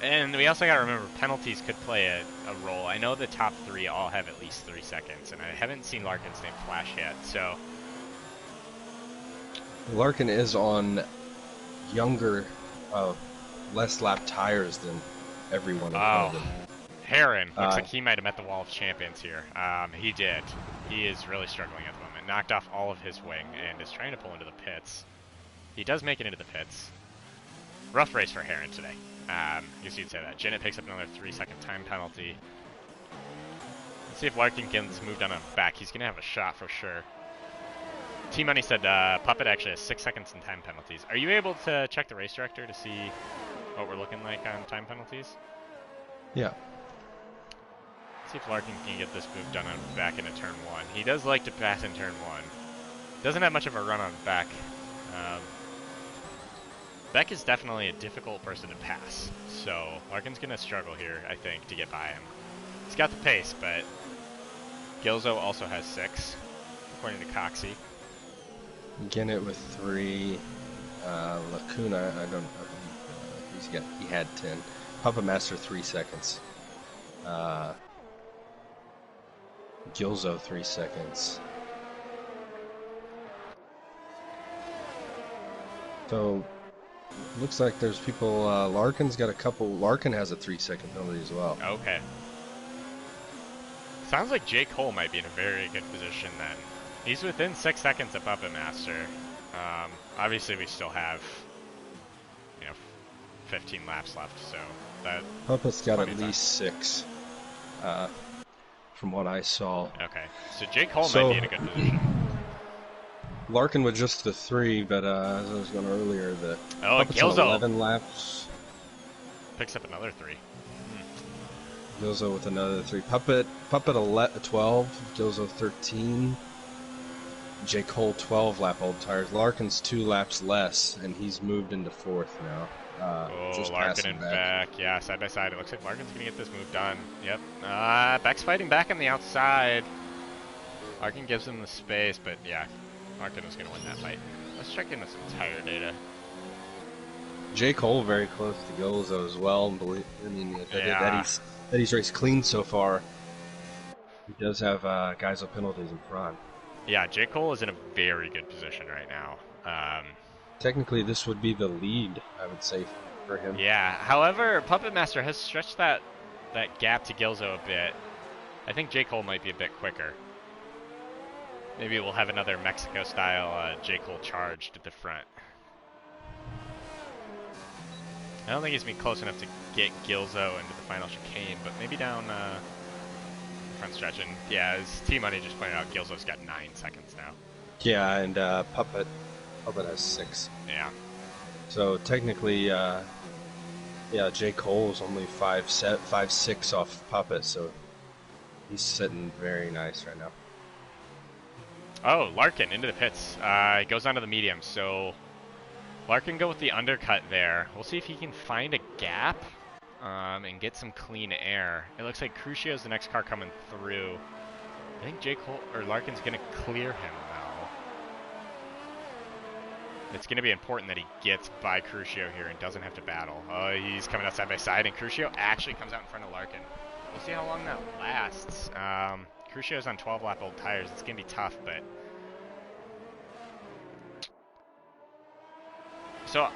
and we also got to remember penalties could play a role. I know the top 3 all have at least 3 seconds, and I haven't seen Larkin's name flash yet, so... Larkin is on younger, less lap tires than everyone in front of him. Heron. Looks like he might have met the wall of champions here. He did. He is really struggling at the moment. Knocked off all of his wing and is trying to pull into the pits. He does make it into the pits. Rough race for Heron today. I guess you'd say that. Zenith picks up another 3-second time penalty. Let's see if Larkin gets moved on a back. He's going to have a shot for sure. T-Money said Puppet actually has 6 seconds in time penalties. Are you able to check the race director to see what we're looking like on time penalties? Yeah. See if Larkin can get this move done on back into turn 1. He does like to pass in turn 1. Doesn't have much of a run on back. Beck is definitely a difficult person to pass, so Larkin's going to struggle here, I think, to get by him. He's got the pace, but Gilzo also has 6, according to Coxie. Get it with 3. Lacuna, I don't know. He had 10. Puppet Master 3 seconds. Gilzo 3 seconds. So looks like there's people. Larkin's got a couple. Larkin has a 3-second penalty as well. Okay. Sounds like J. Cole might be in a very good position then. He's within 6 seconds of Puppet Master. Obviously, we still have, 15 laps left, so that. Puppet's got at least 6, from what I saw. Okay, so J. Cole might be in a good position. Larkin with just the 3, but as I was going earlier, the Puppet's Gilzo 11 laps. Picks up another 3. Gilzo with another 3. Puppet 12, Gilzo 13. J. Cole 12 lap old tires. Larkin's 2 laps less, and he's moved into 4th now. just Larkin passing and back. Beck. Yeah, side by side. It looks like Larkin's going to get this move done. Yep. Beck's fighting back on the outside. Larkin gives him the space, but yeah, Larkin was going to win that fight. Let's check in with some tire data. J. Cole very close to Gilzo as well. I mean, Yeah. Eddie's race clean so far. He does have guys with penalties in front. Yeah, J. Cole is in a very good position right now. Technically, this would be the lead, I would say, for him. Yeah. However, Puppet Master has stretched that gap to Gilzo a bit. I think J. Cole might be a bit quicker. Maybe we'll have another Mexico-style J. Cole charged at the front. I don't think he's been close enough to get Gilzo into the final chicane, but maybe down the front stretch. And yeah, as T-Money just pointed out, Gilzo's got 9 seconds now. Yeah, and Puppet has 6. Yeah. So technically, J. Cole's only 5-6 off Puppet, so he's sitting very nice right now. Oh, Larkin into the pits. He goes onto the medium, so Larkin go with the undercut there. We'll see if he can find a gap and get some clean air. It looks like Crucio's the next car coming through. I think Larkin's going to clear him, though. It's going to be important that he gets by Crucio here and doesn't have to battle. Oh, he's coming out side by side, and Crucio actually comes out in front of Larkin. We'll see how long that lasts. Crucio's on 12-lap old tires. It's going to be tough, but... So,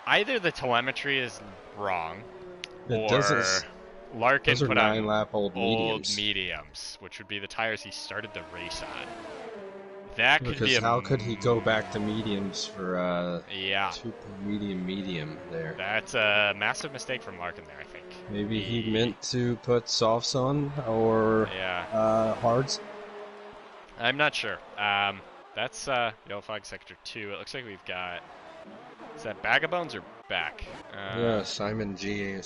either the telemetry is wrong, or Larkin put on 9-lap old mediums, which would be the tires he started the race on. That could be how could he go back to mediums for yeah, medium there? That's a massive mistake from Larkin there, I think. Maybe he meant to put softs on or hards. I'm not sure. That's Yellow Flag Sector 2. It looks like we've got... Is that Bagabones or Beck? Yeah, Simon G.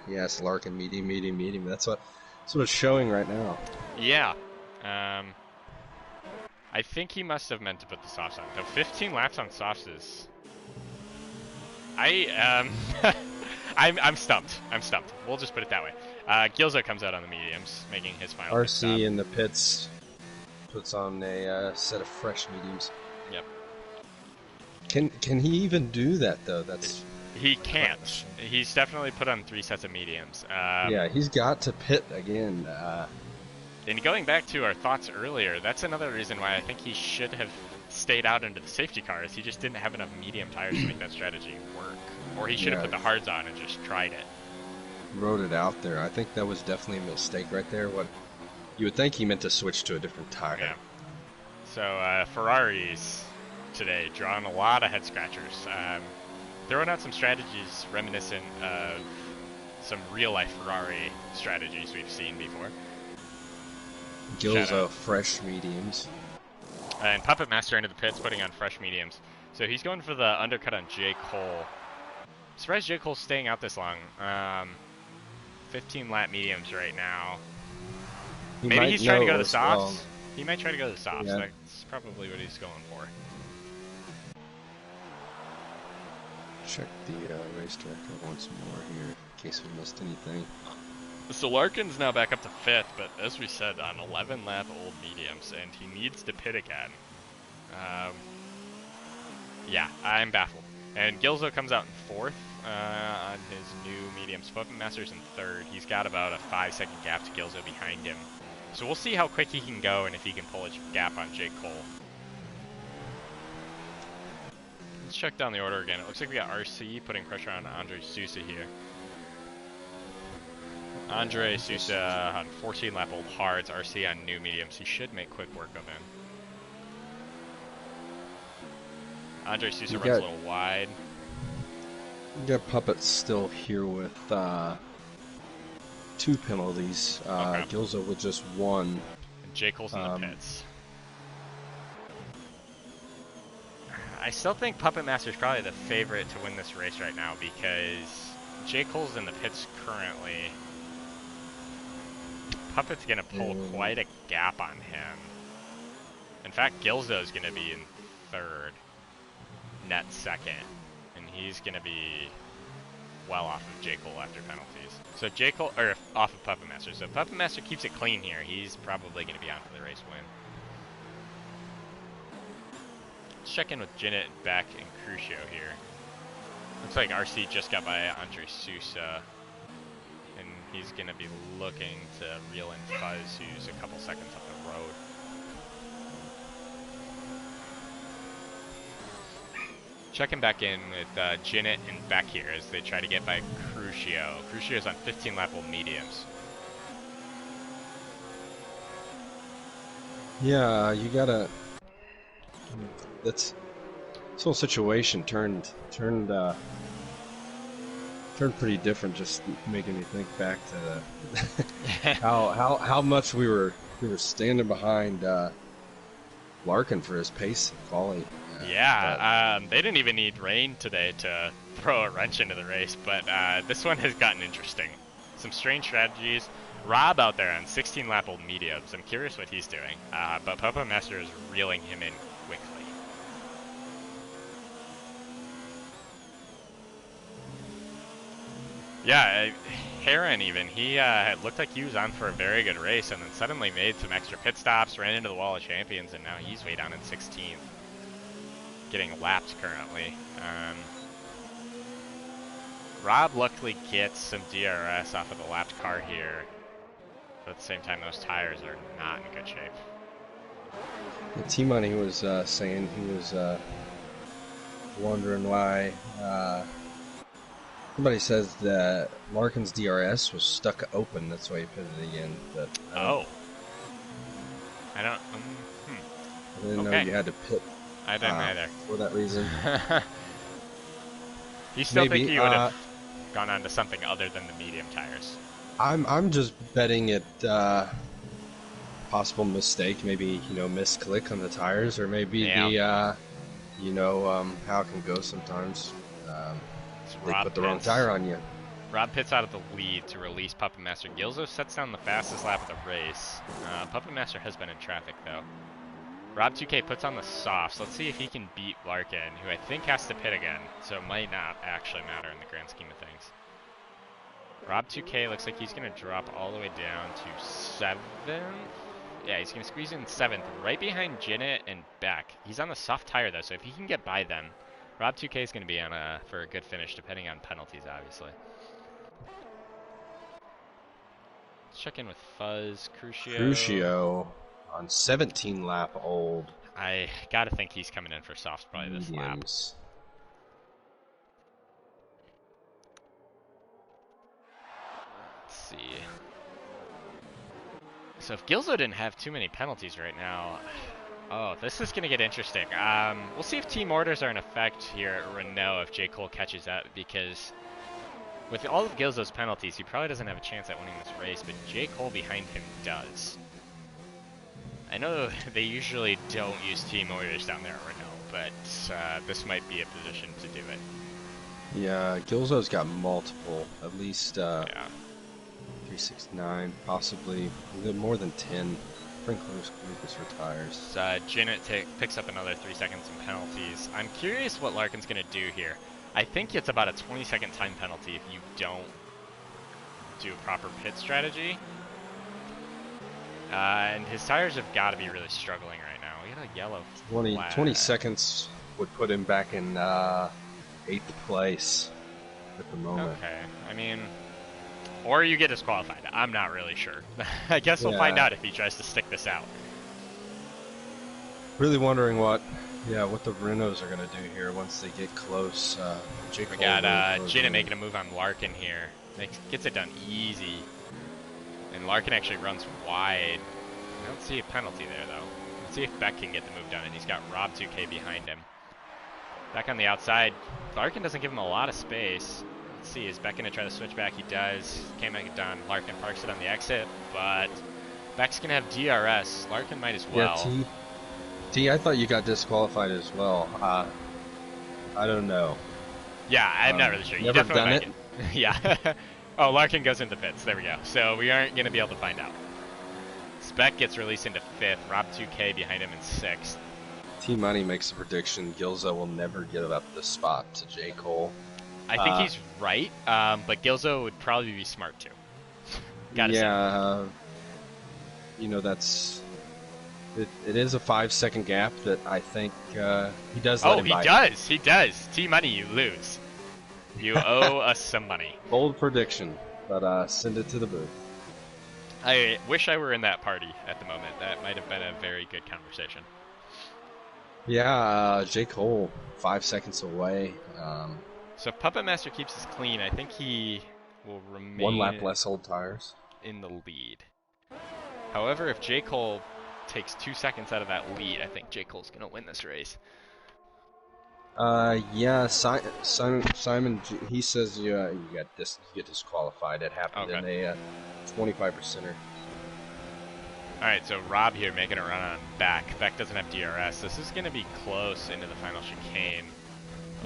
Yes, Larkin, medium. That's what it's showing right now. Yeah. I think he must have meant to put the softs on. Though 15 laps on softs is... I'm stumped. We'll just put it that way. Gilzo comes out on the mediums, making his final RC in the pits puts on a set of fresh mediums. Yep. Can he even do that though? He can't. He's definitely put on 3 sets of mediums. Yeah, he's got to pit again. And going back to our thoughts earlier, that's another reason why I think he should have stayed out into the safety cars. He just didn't have enough medium tires to make that strategy work. Or he should have put the hards on and just tried it. Wrote it out there. I think that was definitely a mistake right there. What you would think he meant to switch to a different tire. Yeah. So Ferraris today drawing a lot of head scratchers. Throwing out some strategies reminiscent of some real life Ferrari strategies we've seen before. Gilzo fresh mediums. And Puppet Master into the pits, putting on fresh mediums. So he's going for the undercut on J. Cole. Surprised J. Cole's staying out this long. 15 lap mediums right now. Maybe he's trying to go to the softs. Well. He might try to go to the softs. Yeah. That's probably what he's going for. Check the racetrack once more here in case we missed anything. So Larkin's now back up to 5th, but as we said, on 11-lap old mediums, and he needs to pit again. Yeah, I'm baffled. And Gilzo comes out in 4th on his new mediums. Puppet Master's in 3rd. He's got about a 5-second gap to Gilzo behind him. So we'll see how quick he can go and if he can pull a gap on J. Cole. Let's check down the order again. It looks like we got RC putting pressure on Andre Sousa here. Andre Sousa on 14-lap old hards, RC on new mediums. He should make quick work of him. Andre Sousa runs a little wide. You got Puppet still here with 2 penalties. Okay. Gilzo with just 1. And J. Cole's in the pits. I still think Puppet Master's probably the favorite to win this race right now because J. Cole's in the pits currently. Puppet's going to pull quite a gap on him. In fact, Gilzo's going to be in 3rd, net 2nd. he's going to be well off of J. Cole after penalties. So J. Cole, or off of Puppet Master. So if Puppet Master keeps it clean here, he's probably going to be on for the race win. Let's check in with Zenith, Beck, and Crucio here. Looks like RC just got by Andre Sousa, and he's going to be looking to reel in Fuzz, who's a couple seconds up the road. Checking back in with Zenith and Beck here as they try to get by Crucio. Crucio's on 15 lap old mediums. Yeah, you gotta. This whole situation turned pretty different. Just making me think back to the how much we were standing behind Larkin for his pace and quality. Yeah, they didn't even need rain today to throw a wrench into the race, but this one has gotten interesting. Some strange strategies. Rob out there on 16 lap old mediums. I'm curious what he's doing, but Puppet Master is reeling him in quickly. Yeah, Heron even, he looked like he was on for a very good race and then suddenly made some extra pit stops, ran into the wall of champions, and now he's way down in 16th. Getting lapped currently. Rob luckily gets some DRS off of the lapped car here, but at the same time those tires are not in good shape. Yeah, T-Money was saying he was wondering why somebody says that Larkin's DRS was stuck open, that's why he pitted again. But I don't I didn't know you had to pit. I didn't either. For that reason. You still think he would have gone on to something other than the medium tires? I'm just betting it possible mistake, maybe misclick on the tires, or maybe the how it can go sometimes. They put the wrong tire on you. Rob pits out of the lead to release Puppet Master. Gilzo sets down the fastest lap of the race. Puppet Master has been in traffic though. Rob 2K puts on the softs. Let's see if he can beat Larkin, who I think has to pit again, so it might not actually matter in the grand scheme of things. Rob 2K looks like he's going to drop all the way down to 7th. Yeah, he's going to squeeze in 7th, right behind Zenith and Beck. He's on the soft tire, though, so if he can get by them, Rob 2K is going to be on for a good finish, depending on penalties, obviously. Let's check in with Fuzz, Crucio on 17 lap old. I gotta think he's coming in for softs probably this lap. Let's see. So if Gilzo didn't have too many penalties right now, oh, this is gonna get interesting. We'll see if team orders are in effect here at Renault if J. Cole catches up, because with all of Gilzo's penalties, he probably doesn't have a chance at winning this race, but J. Cole behind him does. I know they usually don't use team orders down there at Renault, but this might be a position to do it. Yeah, Gilzo's got multiple, at least 369, possibly more than 10. Frank Lucas retires. Zenith picks up another 3 seconds in penalties. I'm curious what Larkin's going to do here. I think it's about a 20-second time penalty if you don't do a proper pit strategy. And his tires have got to be really struggling right now. We got a yellow flag. 20 seconds would put him back in 8th place at the moment. Okay, I mean, or you get disqualified. I'm not really sure. I guess we'll find out if he tries to stick this out. Really wondering what the Renaults are going to do here once they get close. We got Zenith making a move on Larkin here. Gets it done easy. And Larkin actually runs wide. I don't see a penalty there, though. Let's see if Beck can get the move done, and he's got Rob 2K behind him. Beck on the outside. Larkin doesn't give him a lot of space. Let's see, is Beck going to try to switch back? He does. Can't make it done. Larkin parks it on the exit, but Beck's going to have DRS. Larkin might as well. Yeah, T, I thought you got disqualified as well. I don't know. Yeah, I'm not really sure. You never done it? Yeah. Oh, Larkin goes into pits. There we go. So we aren't going to be able to find out. Spec gets released into 5th. Rob 2K behind him in 6th. T-Money makes a prediction. Gilzo will never give up the spot to J. Cole. I think he's right, but Gilzo would probably be smart too. Gotta say. You know, that's it is a 5-second gap that I think he does. Oh, he does. He does. T-Money, you lose. You owe us some money. Bold prediction, but send it to the booth. I wish I were in that party at the moment. That might have been a very good conversation. Yeah, J. Cole, 5 seconds away. So if Puppet Master keeps us clean, I think he will remain 1 lap less old tires in the lead. However, if J. Cole takes 2 seconds out of that lead, I think J. Cole's going to win this race. Yeah, Simon, he says you get disqualified. It happened in a 25%er. Alright, so Rob here making a run on Beck. Beck doesn't have DRS. This is going to be close into the final chicane.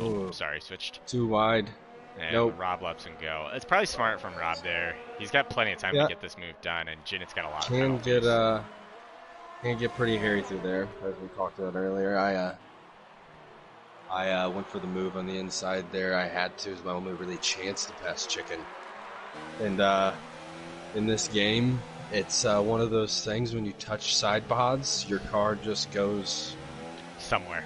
Oh, sorry, switched. Too wide. And nope. Rob lets him go. It's probably smart from Rob there. He's got plenty of time to get this move done, and Jinnet's got a lot of penalties. Can get pretty hairy through there, as we talked about earlier. I went for the move on the inside there. I had to. It was my only really chance to pass Chicken. And in this game, it's one of those things when you touch side pods, your car just goes somewhere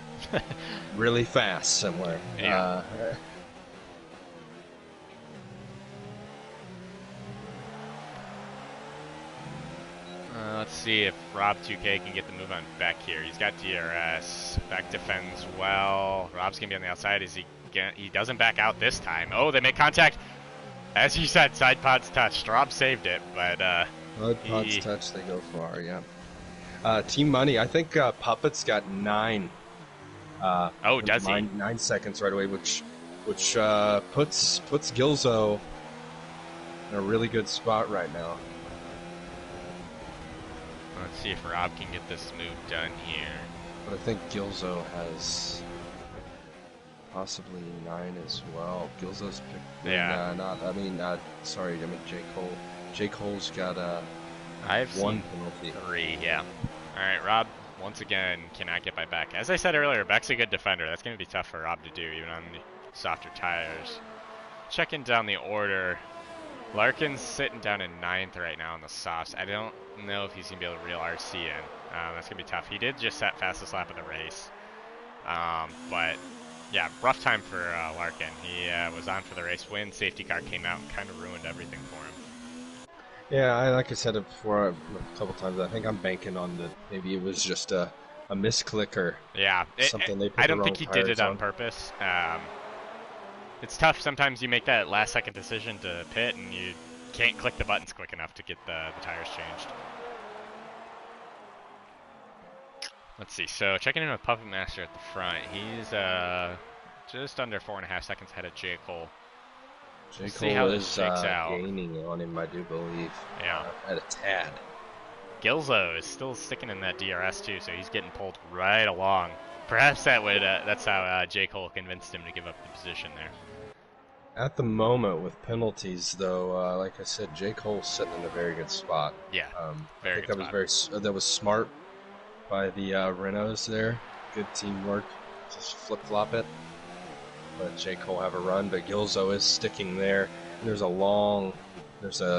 really fast somewhere. Yeah. Let's see if Rob 2K can get the move on Beck here. He's got DRS. Beck defends well. Rob's going to be on the outside. He doesn't back out this time. Oh, they make contact. As you said, side pods touched. Rob saved it, but side pods touched, they go far, yeah. Team Money, I think Puppet's got 9. Does he? 9 seconds right away, which puts Gilzo in a really good spot right now. Let's see if Rob can get this move done here. But I think Gilzo has possibly 9 as well. Gilzo's picked. Yeah. J. Cole. J. Cole's got I've 1 seen penalty. 3, yeah. All right, Rob once again cannot get by Beck. As I said earlier, Beck's a good defender. That's going to be tough for Rob to do, even on the softer tires. Checking down the order. Larkin's sitting down in 9th right now on the softs. I don't know if he's going to be able to reel RC in. That's going to be tough. He did just set fastest lap of the race. But, yeah, rough time for Larkin. He was on for the race win. Safety car came out and kind of ruined everything for him. Yeah, like I said it before a couple times, I think I'm banking on that maybe it was just a misclick or something. They put I don't think he did it on purpose. It's tough. Sometimes you make that last-second decision to pit, and you can't click the buttons quick enough to get the tires changed. Let's see. So checking in with Puppet Master at the front. He's just under 4.5 seconds ahead of J. Cole. J. Cole is gaining on him, I do believe. Yeah. At a tad. Gilzo is still sticking in that DRS too, so he's getting pulled right along. Perhaps that's how J. Cole convinced him to give up the position there. At the moment, with penalties, though, like I said, J. Cole's sitting in a very good spot. Yeah, very good spot. That was smart by the Renaults there. Good teamwork. Just flip-flop it. Let J. Cole have a run, but Gilzo is sticking there. There's a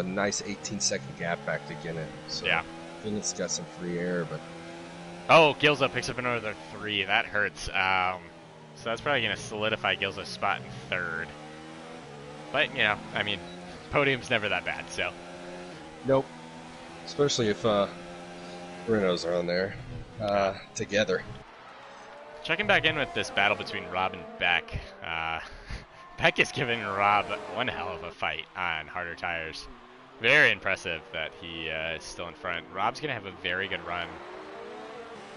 nice 18-second gap back to Ginnet. So yeah. Ginnet's got some free air, but... Oh, Gilzo picks up another 3. That hurts. So that's probably going to solidify Gilzo's spot in 3rd. But, you know, I mean, podium's never that bad, so. Nope. Especially if Renaults are on there together. Checking back in with this battle between Rob and Beck. Beck is giving Rob one hell of a fight on harder tires. Very impressive that he is still in front. Rob's going to have a very good run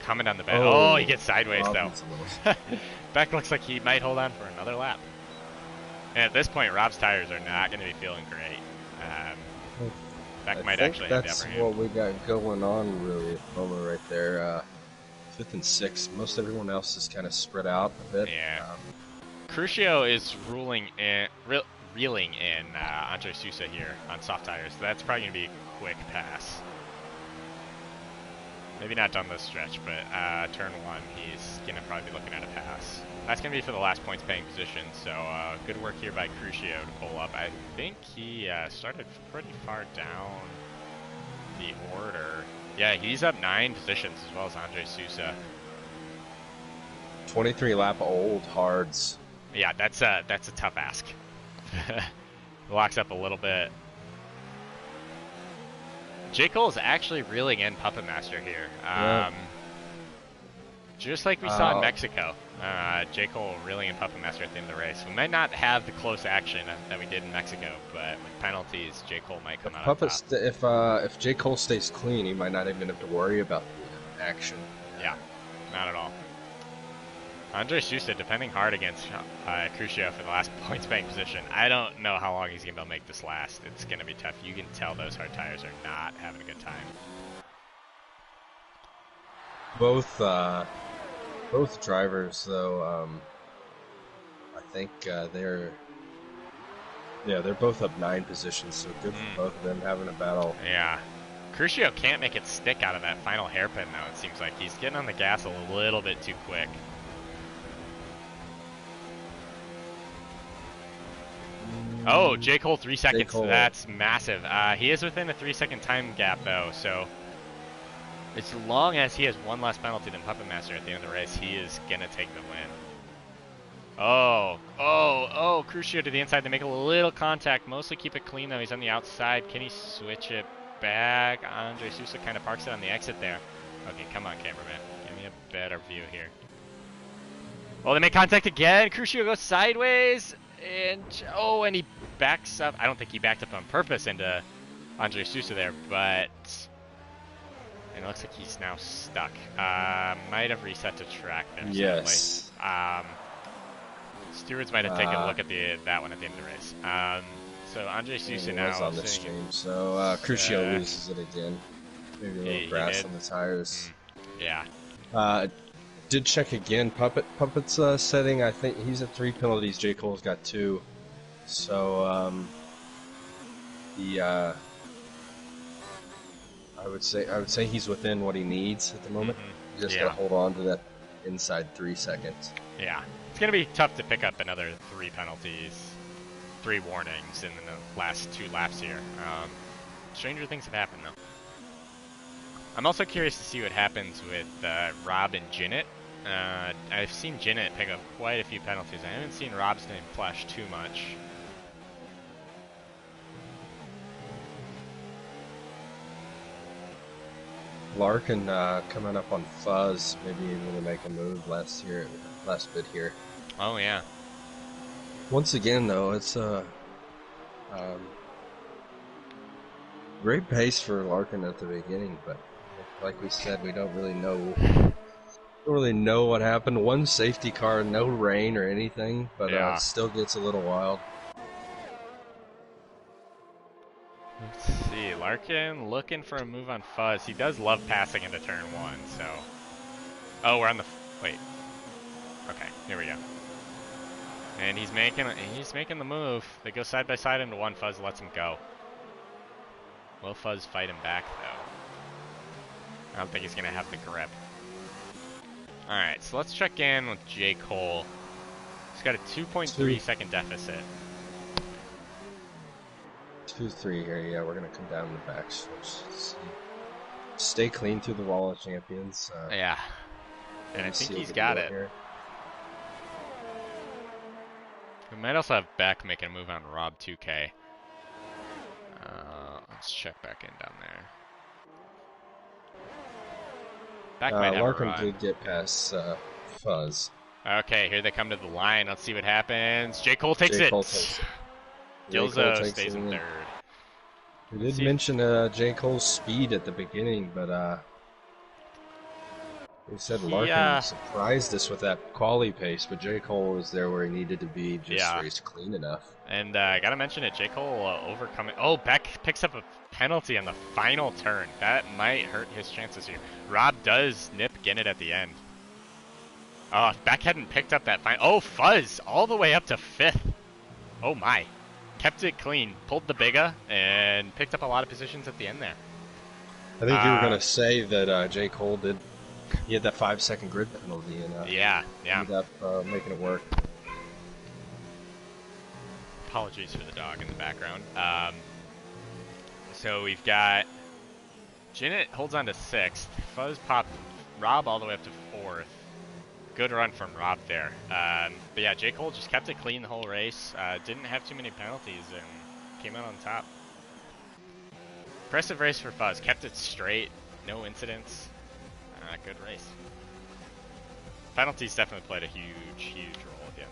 coming down the bend. Oh, he gets sideways, though. Beck looks like he might hold on for another lap. And at this point, Rob's tires are not going to be feeling great. Beck might actually have that's what we got going on, really, at the moment right there. 5th and 6th. Most everyone else is kind of spread out a bit. Yeah. Crucio is reeling in Andre Sousa here on soft tires. So that's probably going to be a quick pass. Maybe not down this stretch, but turn 1, he's going to probably be looking at a pass. That's going to be for the last points paying position, so good work here by Crucio to pull up. I think he started pretty far down the order. Yeah, he's up 9 positions as well as Andre Sousa. 23 lap old hards. Yeah, that's a tough ask. Locks up a little bit. J. Cole is actually reeling in Puppet Master here. Just like we saw in Mexico. J. Cole reeling in Puppet Master at the end of the race. We might not have the close action that we did in Mexico, but with penalties, J. Cole might come out on top. If J. Cole stays clean, he might not even have to worry about the action. Yeah, not at all. Andre Sousa defending hard against Crucio for the last points paying position. I don't know how long he's going to be able to make this last. It's going to be tough. You can tell those hard tires are not having a good time. Both drivers, though, I think they're both up 9 positions, so good for both of them having a battle. Yeah. Crucio can't make it stick out of that final hairpin, though. It seems like he's getting on the gas a little bit too quick. Oh, J. Cole 3 seconds. Cole. That's massive. He is within a 3-second time gap, though, so as long as he has one less penalty than Puppet Master at the end of the race, he is going to take the win. Oh, Crucio to the inside. They make a little contact. Mostly keep it clean, though. He's on the outside. Can he switch it back? Andre Sousa kind of parks it on the exit there. Okay, come on, cameraman. Give me a better view here. Oh, they make contact again. Crucio goes sideways. And he backs up. I don't think he backed up on purpose into Andre Sousa there, but it looks like he's now stuck. Might have reset to track there. Yes. Stewards might have taken a look at that one at the end of the race. So Andre Sousa now on the stream. So Crucio loses it again. Maybe a little grass on the tires. Yeah. Did check again. Puppet's setting. I think he's at 3 penalties. J. Cole's got 2. So I would say he's within what he needs at the moment. You just gotta hold on to that inside 3 seconds. Yeah, it's gonna be tough to pick up another 3 penalties, 3 warnings in the last 2 laps here. Stranger things have happened though. I'm also curious to see what happens with Rob and Jinnit. I've seen Jinnit pick up quite a few penalties. I haven't seen Rob's name flash too much. Larkin coming up on Fuzz, maybe able to make a move last bit here. Oh yeah. Once again though, it's great pace for Larkin at the beginning, but like we said, we don't really know what happened. 1 safety car, no rain or anything, but it still gets a little wild. Let's see, Larkin looking for a move on Fuzz. He does love passing into turn 1, so... Oh, we're on the... Wait. Okay, here we go. And he's making the move. They go side by side into 1. Fuzz lets him go. Will Fuzz fight him back, though? I don't think he's going to have the grip. Alright, so let's check in with J. Cole. He's got a 2.3 second deficit. 2-3 here, yeah, we're going to come down in the back switch. Stay clean through the wall of champions. Yeah, and I think he's got it. Here. We might also have Beck making a move on Rob 2K. Let's check back in down there. Beck might have Larkin did get past Fuzz. Okay, here they come to the line. Let's see what happens. J. Cole takes it. Gilzo stays in 3rd. We did mention J. Cole's speed at the beginning, but we said Larkin surprised us with that quali pace, but J. Cole was there where he needed to be, just raced clean enough. And I gotta mention it, J. Cole overcoming. Oh, Beck picks up a penalty on the final turn. That might hurt his chances here. Rob does nip Ginnett at the end. Oh, if Beck hadn't picked up that final... Oh, Fuzz! All the way up to 5th. Oh my. Kept it clean. Pulled the Biga and picked up a lot of positions at the end there. I think you were gonna say that J. Cole did. He had that 5-second grid penalty and yeah. ended up making it work. Apologies for the dog in the background. So we've got Jinnit holds on to 6th. Fuzz popped Rob all the way up to 4th. Good run from Rob there. But yeah, J. Cole just kept it clean the whole race. Didn't have too many penalties and came out on top. Impressive race for Fuzz. Kept it straight. No incidents. Good race. Penalties definitely played a huge role at the end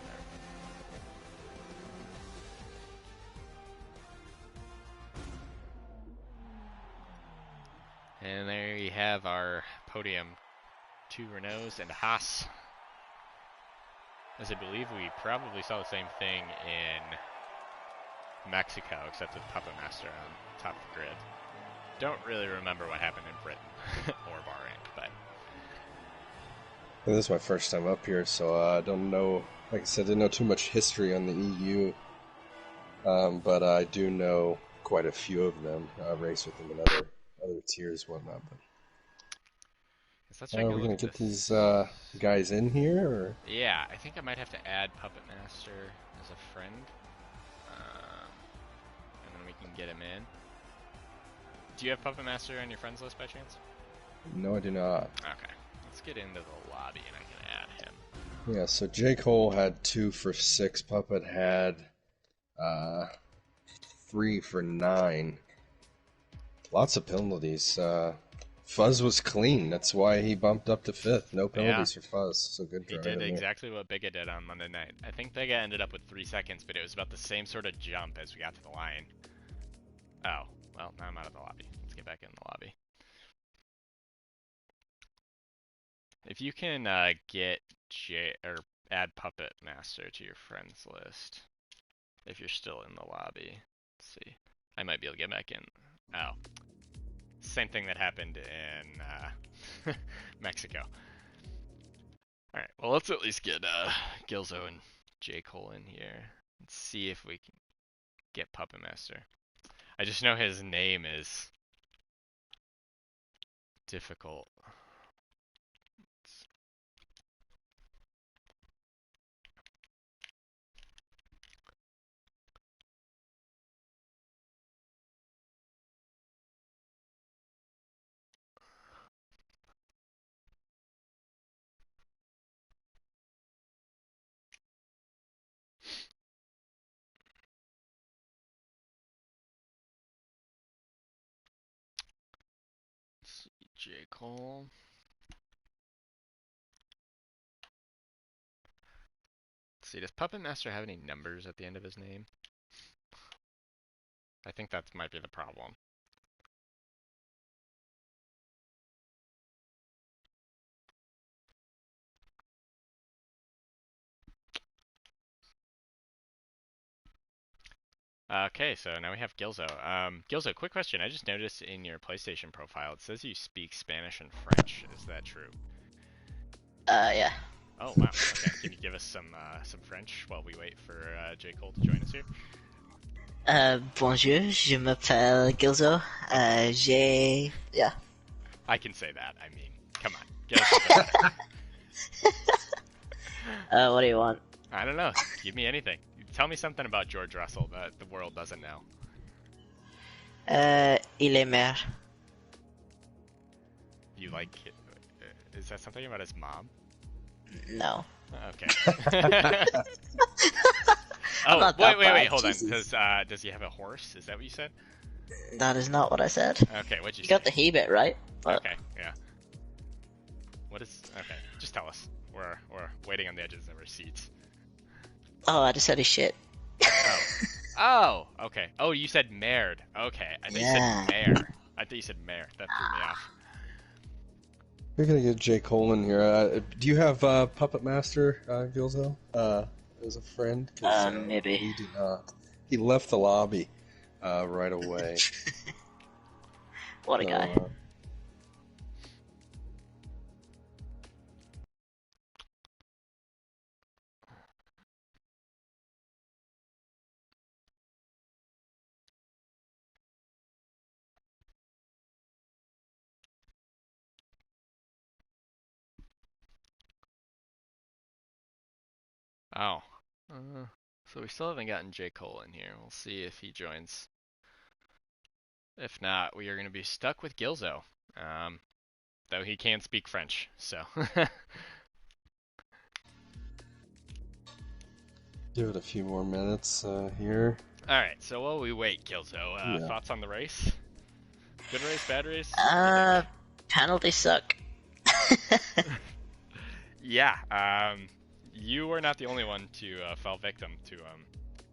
there. And there you have our podium. 2 Renaults and a Haas. As I believe we probably saw the same thing in Mexico, except with Puppet Master on top of the grid. Don't really remember what happened in Britain or Bahrain, but... This is my first time up here, so I don't know, like I said, I didn't know too much history on the EU, but I do know quite a few of them, race with them in other tiers and whatnot. But are we going to get these guys in here? Or? Yeah, I think I might have to add Puppet Master as a friend, and then we can get him in. Do you have Puppet Master on your friends list by chance? No, I do not. Okay, let's get into the lobby and I can add him. Yeah, so J. Cole had 2 for 6. Puppet had 3 for 9. Lots of penalties. Fuzz was clean. That's why he bumped up to 5th. No penalties for Fuzz. So good He did exactly what Biga did on Monday night. I think Biga ended up with 3 seconds, but it was about the same sort of jump as we got to the line. Oh, well, now I'm out of the lobby. Let's get back in the lobby. If you can get add Puppet Master to your friends list, if you're still in the lobby. Let's see. I might be able to get back in. Oh. Same thing that happened in Mexico. Alright, well let's at least get Gilzo and J. Cole in here. Let's see if we can get Puppet Master. I just know his name is difficult. Let's see, J. Cole. Let's see, does Puppet Master have any numbers at the end of his name? I think that might be the problem. Okay, so now we have Gilzo. Gilzo, quick question. I just noticed in your PlayStation profile, it says you speak Spanish and French. Is that true? Yeah. Oh, wow. Okay, can you give us some French while we wait for J. Cole to join us here? Bonjour, je m'appelle Gilzo. Yeah. I can say that. I mean, come on. Get us What do you want? I don't know. Give me anything. Tell me something about George Russell that the world doesn't know. Il est mère. You like it? Is that something about his mom? No. Okay. Oh, wait, hold on. Does he have a horse? Is that what you said? That is not what I said. Okay, what'd you say? You got the Hebit, right? But... Okay, yeah. What is... Okay, just tell us. We're waiting on the edges of our seats. Oh, I just said his shit. Oh, okay. Oh, you said mared. Okay, I think you said mare. I think you said mare. That threw me off. We're gonna get J. Cole in here. Do you have Puppet Master, Gilzo, as a friend? Maybe. He did not. He left the lobby right away. What a guy. Oh. So we still haven't gotten J. Cole in here. We'll see if he joins. If not, we are going to be stuck with Gilzo. Though he can speak French, so. Give it a few more minutes here. Alright, so while we wait, Gilzo, Yeah. thoughts on the race? Good race, bad race? Penalties suck. Yeah, you were not the only one to fall victim to,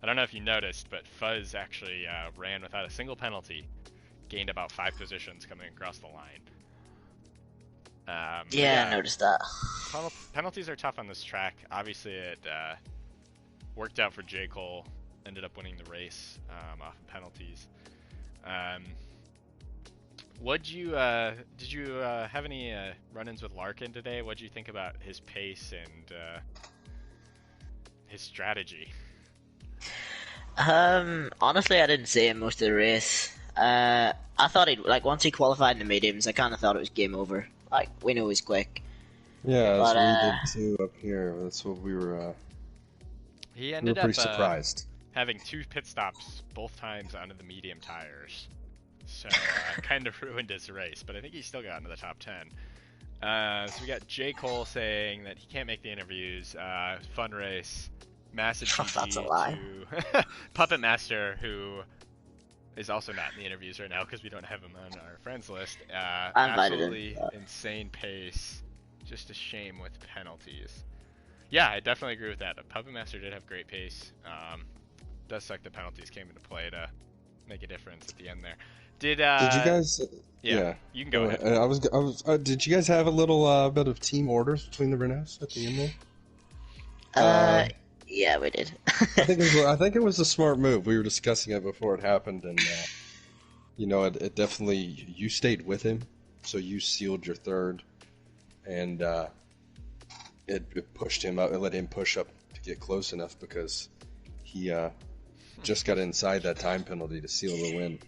I don't know if you noticed, but Fuzz actually ran without a single penalty, gained about 5 positions coming across the line. Yeah, I noticed that. Penalties are tough on this track. Obviously, it worked out for J. Cole, ended up winning the race off of penalties. Did you have any run-ins with Larkin today? What did you think about his pace and his strategy? Honestly, I didn't see him most of the race. I thought once he qualified in the mediums, I kind of thought it was game over. Like, we know he's quick. Yeah, that's what we did too up here. That's what we were. He ended up pretty surprised. Having 2 pit stops both times onto the medium tires. So kind of ruined his race, but I think he still got into the top 10. So we got J. Cole saying that he can't make the interviews. Fun race. Massive That's a GG lie. to Puppet Master, who is also not in the interviews right now because we don't have him on our friends list. I invited Absolutely him. insane pace. Just a shame with penalties. Yeah, I definitely agree with that. Puppet Master did have great pace. Does suck the penalties came into play to make a difference at the end there. Did you guys? Yeah, you can go ahead. I was. Did you guys have a little bit of team orders between the Renaults at the end there? Yeah, we did. I think it was a smart move. We were discussing it before it happened, and it definitely, you stayed with him, so you sealed your third, and it pushed him up. It let him push up to get close enough because he just got inside that time penalty to seal the win.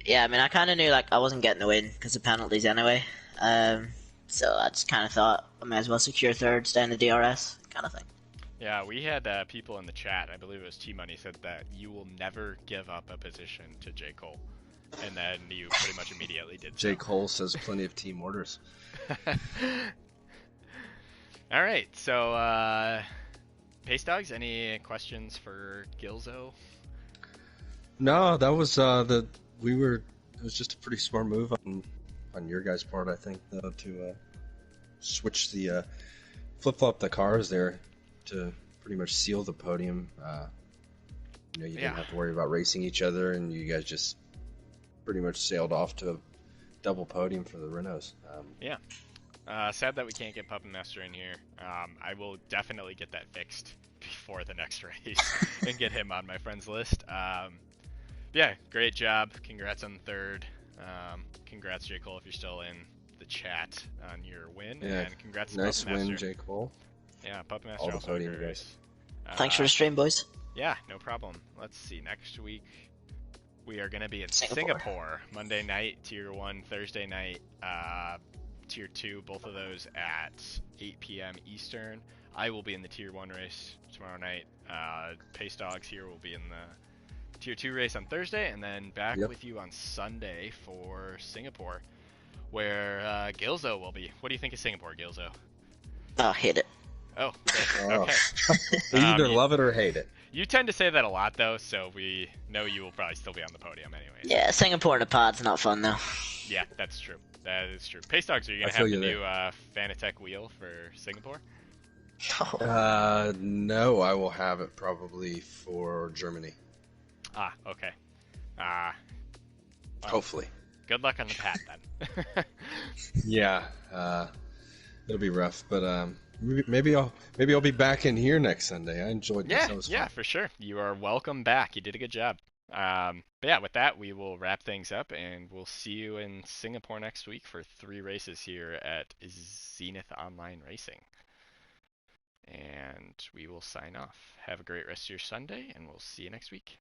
Yeah, I mean, I kind of knew I wasn't getting the win because of penalties anyway. So I just kind of thought I might as well secure third, stay in the DRS kind of thing. Yeah, we had people in the chat, I believe it was T-Money, said that you will never give up a position to J. Cole. And then you pretty much immediately did so. J. Cole says plenty of team orders. Alright, so Pace Dogs, any questions for Gilzo? No, that was it was just a pretty smart move on your guys' part, I think, though, to switch the flip-flop the cars there to pretty much seal the podium. You didn't have to worry about racing each other, and you guys just pretty much sailed off to a double podium for the Renaults. Sad that we can't get Puppet Master in here. I will definitely get that fixed before the next race and get him on my friends list. Yeah, great job. Congrats on the third. Congrats, J. Cole, if you're still in the chat on your win. Yeah, and congrats to nice Puppet win, Master. J. Cole. Yeah, Puppet Master All the also had a podium great guys. race. Thanks for the stream, boys. Yeah, no problem. Let's see. Next week, we are going to be in Singapore. Monday night, Tier 1, Thursday night, Tier 2, both of those at 8 p.m. Eastern. I will be in the Tier 1 race tomorrow night. Pace Dogs here will be in the Tier 2 race on Thursday, and then back with you on Sunday for Singapore, where Gilzo will be. What do you think of Singapore, Gilzo? Oh, hate it. Oh, okay. You either love it or hate it. You tend to say that a lot, though, so we know you will probably still be on the podium anyways. Yeah, Singapore in the pod's not fun, though. Yeah, that's true. That is true. Pace Dogs, are you going to have the new Fanatec wheel for Singapore? No, I will have it probably for Germany. Ah, okay. Well, hopefully. Good luck on the pad, then. Yeah, it'll be rough, but maybe I'll be back in here next Sunday. I enjoyed this. Yeah, for sure. You are welcome back. You did a good job. But yeah, with that, we will wrap things up, and we'll see you in Singapore next week for 3 races here at Zenith Online Racing. And we will sign off. Have a great rest of your Sunday, and we'll see you next week.